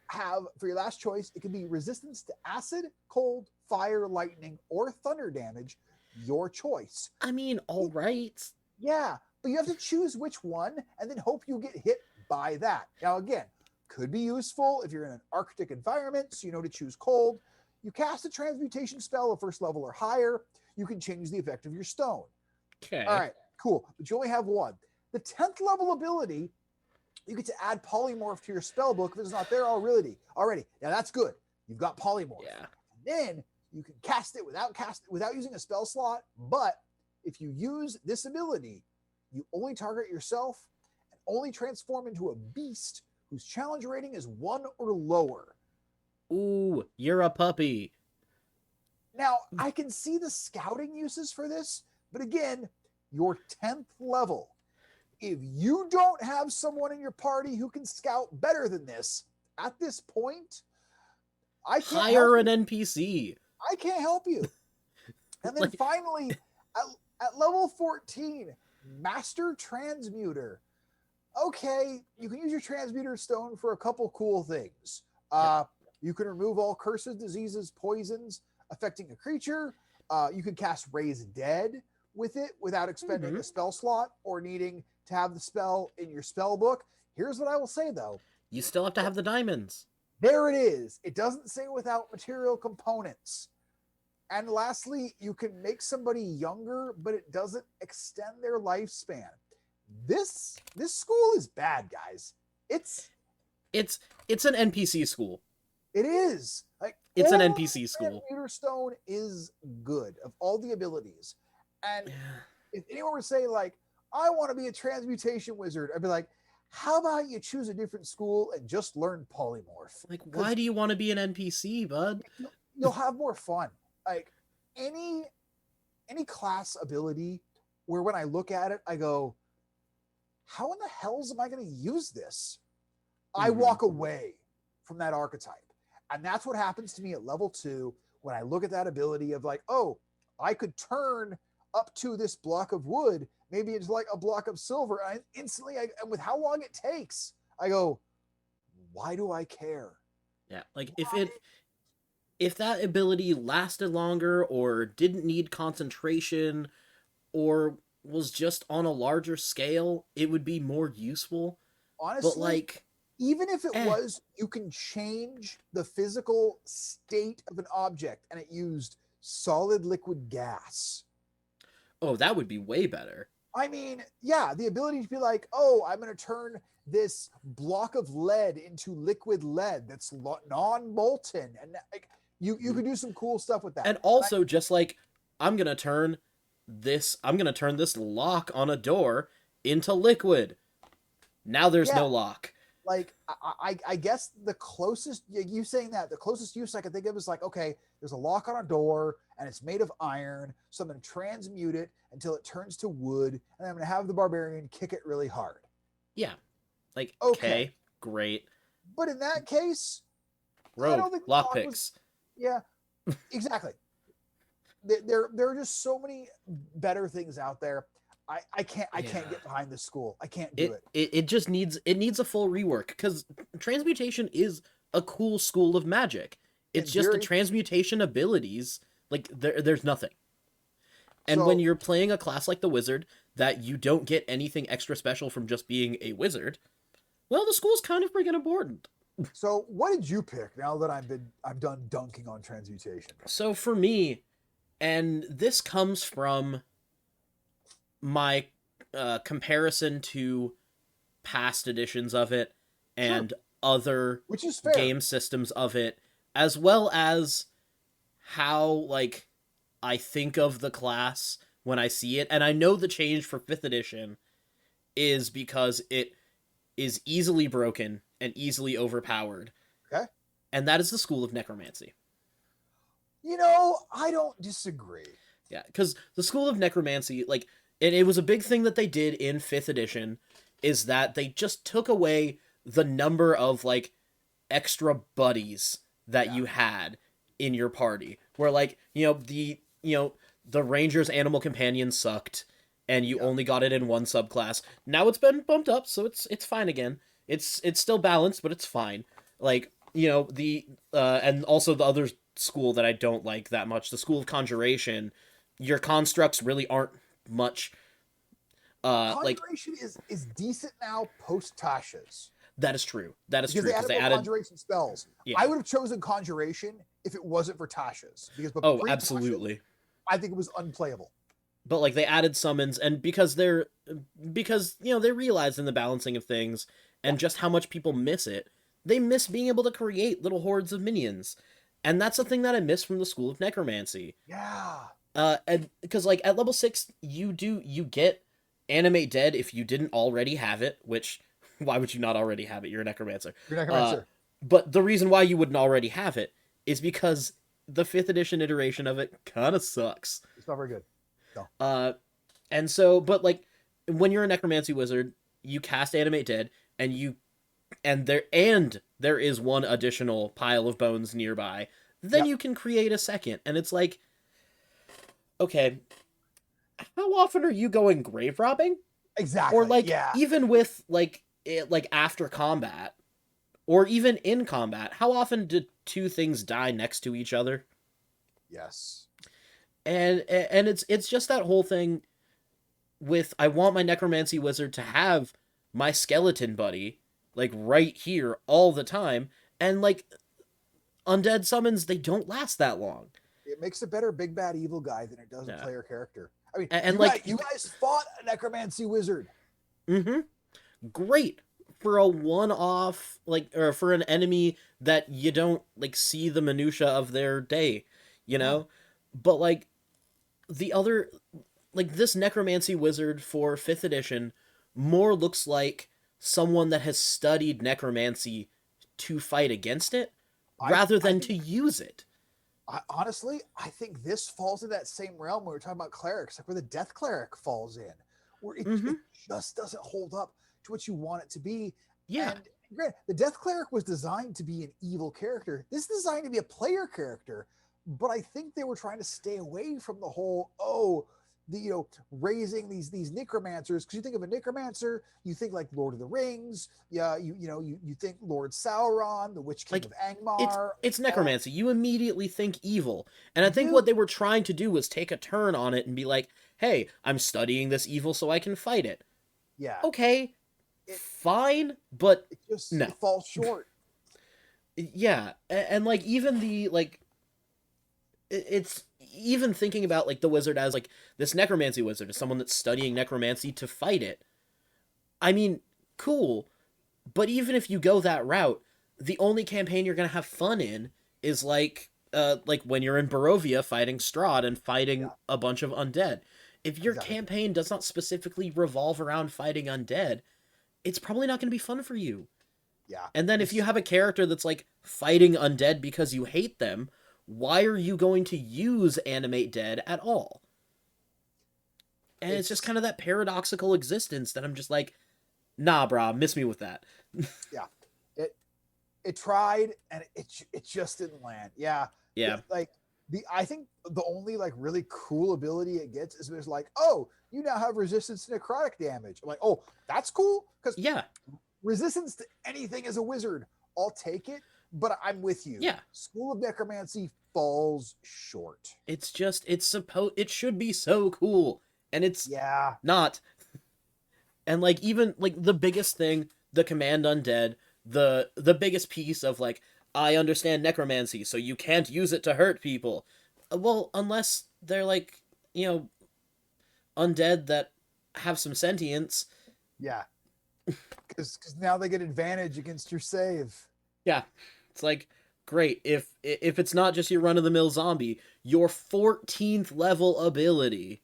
have, for your last choice, it can be resistance to acid, cold, fire, lightning, or thunder damage. Your choice. I mean, all right. Yeah, but you have to choose which one and then hope you get hit by that. Now, again, could be useful if you're in an Arctic environment, so you know to choose cold. You cast a transmutation spell of 1st level or higher. You can change the effect of your stone. Okay. All right, cool. But you only have one. The 10th level ability, you get to add polymorph to your spell book if it's not there already. Now that's good. You've got polymorph. Yeah. Then you can cast it without using a spell slot. But if you use this ability, you only target yourself and only transform into a beast whose challenge rating is 1 or lower. Ooh, you're a puppy. Now, I can see the scouting uses for this, but again, your 10th level. If you don't have someone in your party who can scout better than this, at this point, I can't hire an NPC. I can't help you. And then finally, at level 14, Master Transmuter. Okay, you can use your Transmuter Stone for a couple cool things. You can remove all curses, diseases, poisons affecting a creature. You can cast Raise Dead with it without expending a spell slot or needing to have the spell in your spell book. Here's what I will say, though. You still have to have the diamonds. There it is. It doesn't say without material components. And lastly, you can make somebody younger, but it doesn't extend their lifespan. This school is bad, guys. It's an NPC school. It is. Like, it's an NPC school. Transmuter Stone is good of all the abilities. And if anyone were to say, like, I want to be a transmutation wizard, I'd be like, how about you choose a different school and just learn polymorph? Like, why do you want to be an NPC, bud? You'll have more fun. Like, any class ability where when I look at it, I go, how in the hells am I going to use this? I walk away from that archetype. And that's what happens to me at level 2 when I look at that ability of like, oh, I could turn up to this block of wood, maybe it's like a block of silver. And instantly, and with how long it takes, I go, why do I care? Yeah, like if that ability lasted longer or didn't need concentration or was just on a larger scale, it would be more useful. Honestly, but like, even if it was, you can change the physical state of an object and it used solid liquid gas. Oh, that would be way better. I mean, yeah, the ability to be like, oh, I'm going to turn this block of lead into liquid lead that's non-molten. And like, you could do some cool stuff with that. And also just like, I'm going to turn this lock on a door into liquid. Now there's no lock. Like, I guess the closest, you saying that, the closest use I could think of is like, okay, there's a lock on a door and it's made of iron, so I'm going to transmute it until it turns to wood, and I'm going to have the barbarian kick it really hard. Yeah. Like, okay, great. But in that case, I don't think lockpicks. Yeah, exactly. There are just so many better things out there. I can't get behind this school. I can't do it. It just needs a full rework, because transmutation is a cool school of magic. It's just the transmutation abilities, like there's nothing. And when you're playing a class like the wizard that you don't get anything extra special from just being a wizard, well, the school's kind of freaking important. So what did you pick now that I'm done dunking on transmutation? So for me, and this comes from my comparison to past editions of it and other game systems of it, as well as how, like, I think of the class when I see it. And I know the change for 5th edition is because it is easily broken and easily overpowered. Okay. And that is the School of Necromancy. You know, I don't disagree. Yeah, because the School of Necromancy, like, and it was a big thing that they did in 5th edition, is that they just took away the number of, like, extra buddies that you had in your party. Where, like, the Ranger's animal companion sucked, and you only got it in one subclass. Now it's been bumped up, so it's fine again. It's still balanced, but it's fine. Like, and also the other school that I don't like that much, the School of Conjuration, your constructs really aren't much. Conjuration is decent now post Tasha's. That is true. That is true. Because they added conjuration spells. Yeah. I would have chosen Conjuration if it wasn't for Tasha's. Because absolutely. I think it was unplayable. but like they added summons, and because they realized in the balancing of things Yeah. and just how much people miss it, they miss being able to create little hordes of minions, and that's the thing that I miss from the School of Necromancy. Yeah. And because like at level 6 you get animate dead if you didn't already have it, which why would you not already have it? You're a necromancer. You're necromancer. But the reason why you wouldn't already have it is because the 5th edition iteration of it kind of sucks. It's not very good. And so, but like when you're a necromancy wizard, you cast animate dead, and there is one additional pile of bones nearby. Then you can create a second, and it's like, okay, how often are you going grave robbing? Exactly. Or like even with like after combat, or even in combat, how often do two things die next to each other? Yes. And it's just that whole thing with, I want my necromancy wizard to have my skeleton buddy like right here all the time, and like undead summons, they don't last that long. It makes a better big bad evil guy than it does a player character. I mean, and you guys fought a necromancy wizard. Mm-hmm. Great for a one-off, like, or for an enemy that you don't like see the minutia of their day, But like the other, like this necromancy wizard for 5th edition more looks like someone that has studied necromancy to fight against it rather than to use it. Honestly, I think this falls in that same realm when we're talking about clerics, like where the death cleric falls in, where it just doesn't hold up to what you want it to be. Yeah. And granted, the death cleric was designed to be an evil character. This is designed to be a player character, but I think they were trying to stay away from the whole, raising these necromancers, because you think of a necromancer, you think like Lord of the Rings, you think Lord Sauron, the Witch King like, of Angmar. It's necromancy. You immediately think evil, and I think what they were trying to do was take a turn on it and be like, "Hey, I'm studying this evil so I can fight it." Yeah. Okay, fine, but it falls short. Yeah, and like even the like, it's even thinking about like the wizard as like this necromancy wizard is someone that's studying necromancy to fight it. I mean, cool, but even if you go that route, the only campaign you're gonna have fun in is like when you're in Barovia fighting Strahd and fighting a bunch of undead. If your campaign does not specifically revolve around fighting undead, it's probably not gonna be fun for you. Yeah. And then if you have a character that's like fighting undead because you hate them, why are you going to use animate dead at all? And it's just kind of that paradoxical existence that I'm just like, nah, brah, miss me with that. Yeah. It tried and it just didn't land. Yeah. Like I think the only like really cool ability it gets is there's like, oh, you now have resistance to necrotic damage. I'm like, oh, that's cool, because resistance to anything as a wizard, I'll take it. But I'm with you. Yeah. School of Necromancy falls short. It's just, it should be so cool. And it's not. And like, even like the biggest thing, the command undead, the biggest piece of like, I understand necromancy, so you can't use it to hurt people. Well, unless they're like, undead that have some sentience. Yeah. Because now they get advantage against your save. Yeah. It's like, great, if it's not just your run-of-the-mill zombie, your 14th level ability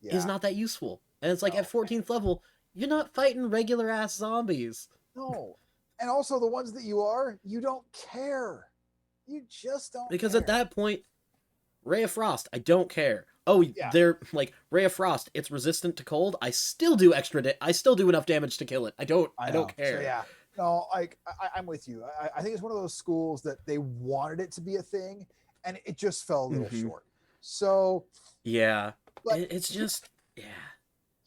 is not that useful. And it's like, at 14th level, you're not fighting regular-ass zombies. No. And also, the ones that you don't care. You just don't Because care. At that point, Ray of Frost, I don't care. Oh, they're, like, Ray of Frost, it's resistant to cold, I still do I still do enough damage to kill it. I don't care. So, yeah. No, I'm with you. I think it's one of those schools that they wanted it to be a thing, and it just fell a little short. So yeah, but it's just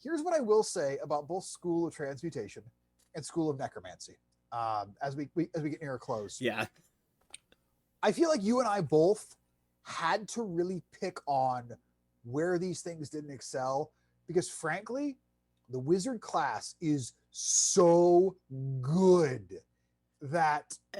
Here's what I will say about both School of Transmutation and School of Necromancy. As we get near a close. Yeah, I feel like you and I both had to really pick on where these things didn't excel, because frankly, the wizard class is so good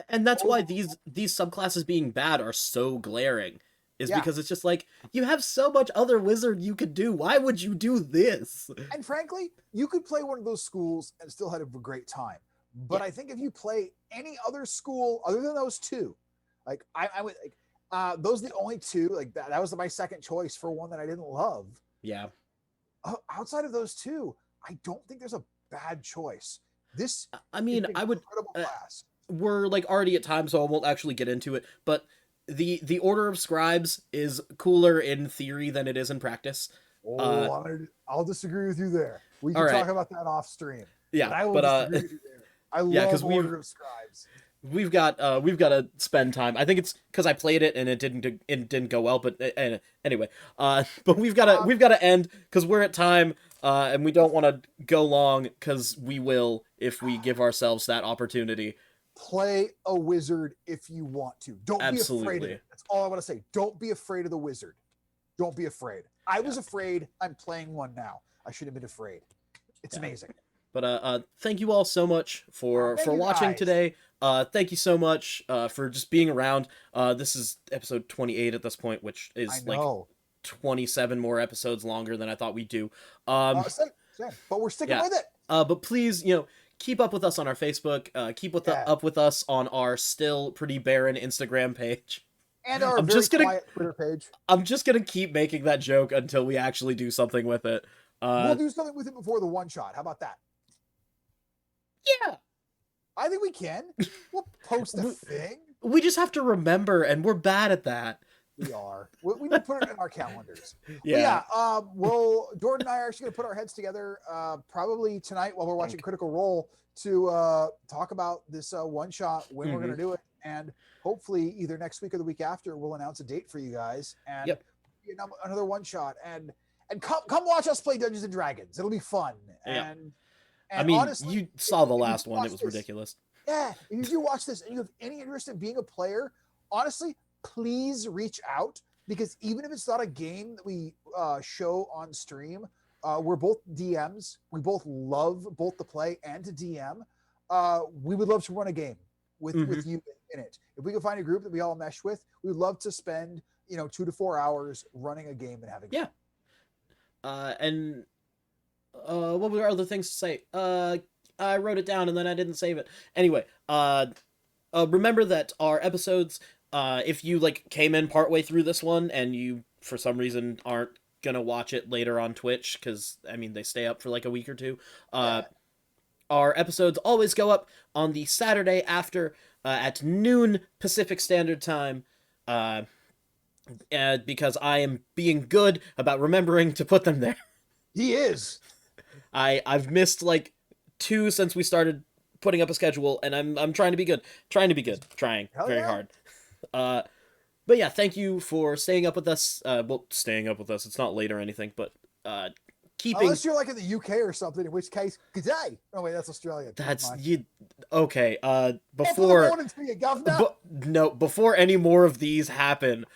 and that's why these subclasses being bad are so glaring, is Yeah. because it's just like, you have so much other wizard you could do. Why would you do this? And frankly, you could play one of those schools and still have a great time. But Yeah. I think if you play any other school other than those two, like I would like those are the only two, like that was my second choice for one that I didn't love. Yeah. Outside of those two, I don't think there's a bad choice. This I mean, is an I would incredible class. we're like already at time, so I won't actually get into it, but the Order of Scribes is cooler in theory than it is in practice. I'll disagree with you there. We can all right. talk about that off stream. Yeah, but I will but disagree with you there. I yeah, 'cause love Order of Scribes. we've got to spend time. I think it's because I played it and it didn't go well, but anyway, but we've got to end because we're at time, and we don't want to go long because we will if we give ourselves that opportunity. Play a wizard if you want to. Don't be afraid of it. That's all I want to say. Don't be afraid of the wizard. Don't be afraid. I was afraid. I'm playing one now. I should have been afraid. It's amazing. But thank you all so much for watching guys. today. Thank you so much for just being around. This is episode 28 at this point, which is like 27 more episodes longer than I thought we'd do. Same. But we're sticking with it. But please, keep up with us on our Facebook. Keep up with us on our still pretty barren Instagram page. And our quiet Twitter page. I'm just gonna keep making that joke until we actually do something with it. We'll do something with it before the one shot. How about that? Yeah. I think we can. We'll post a thing. We just have to remember, and we're bad at that. We are. We need to put it in our calendars. Yeah. Jordan and I are actually going to put our heads together probably tonight while we're watching Critical Role to talk about this one shot, when we're going to do it. And hopefully either next week or the week after, we'll announce a date for you guys. And another one shot. And come watch us play Dungeons and Dragons. It'll be fun. And I mean, honestly, you saw the last one. It was ridiculous. Yeah. If you do watch this and you have any interest in being a player, honestly, please reach out, because even if it's not a game that we show on stream, we're both DMs. We both love both to play and to DM. We would love to run a game with you in it. If we can find a group that we all mesh with, we would love to spend 2 to 4 hours running a game and having fun. And what were other things to say? I wrote it down and then I didn't save it. Anyway, remember that our episodes, if you came in partway through this one and you for some reason aren't gonna watch it later on Twitch, because I mean they stay up for a week or two, our episodes always go up on the Saturday after at noon Pacific Standard Time, because I am being good about remembering to put them there. He is. I've missed 2 since we started putting up a schedule, and I'm trying to be good. Trying very hard. But yeah, thank you for staying up with us. Staying up with us. It's not late or anything, but keeping. Unless you're in the UK or something, in which case, good day. Oh wait, that's Australia. That's you. Okay. Before before any more of these happen,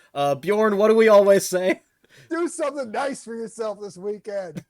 Bjorn, what do we always say? Do something nice for yourself this weekend.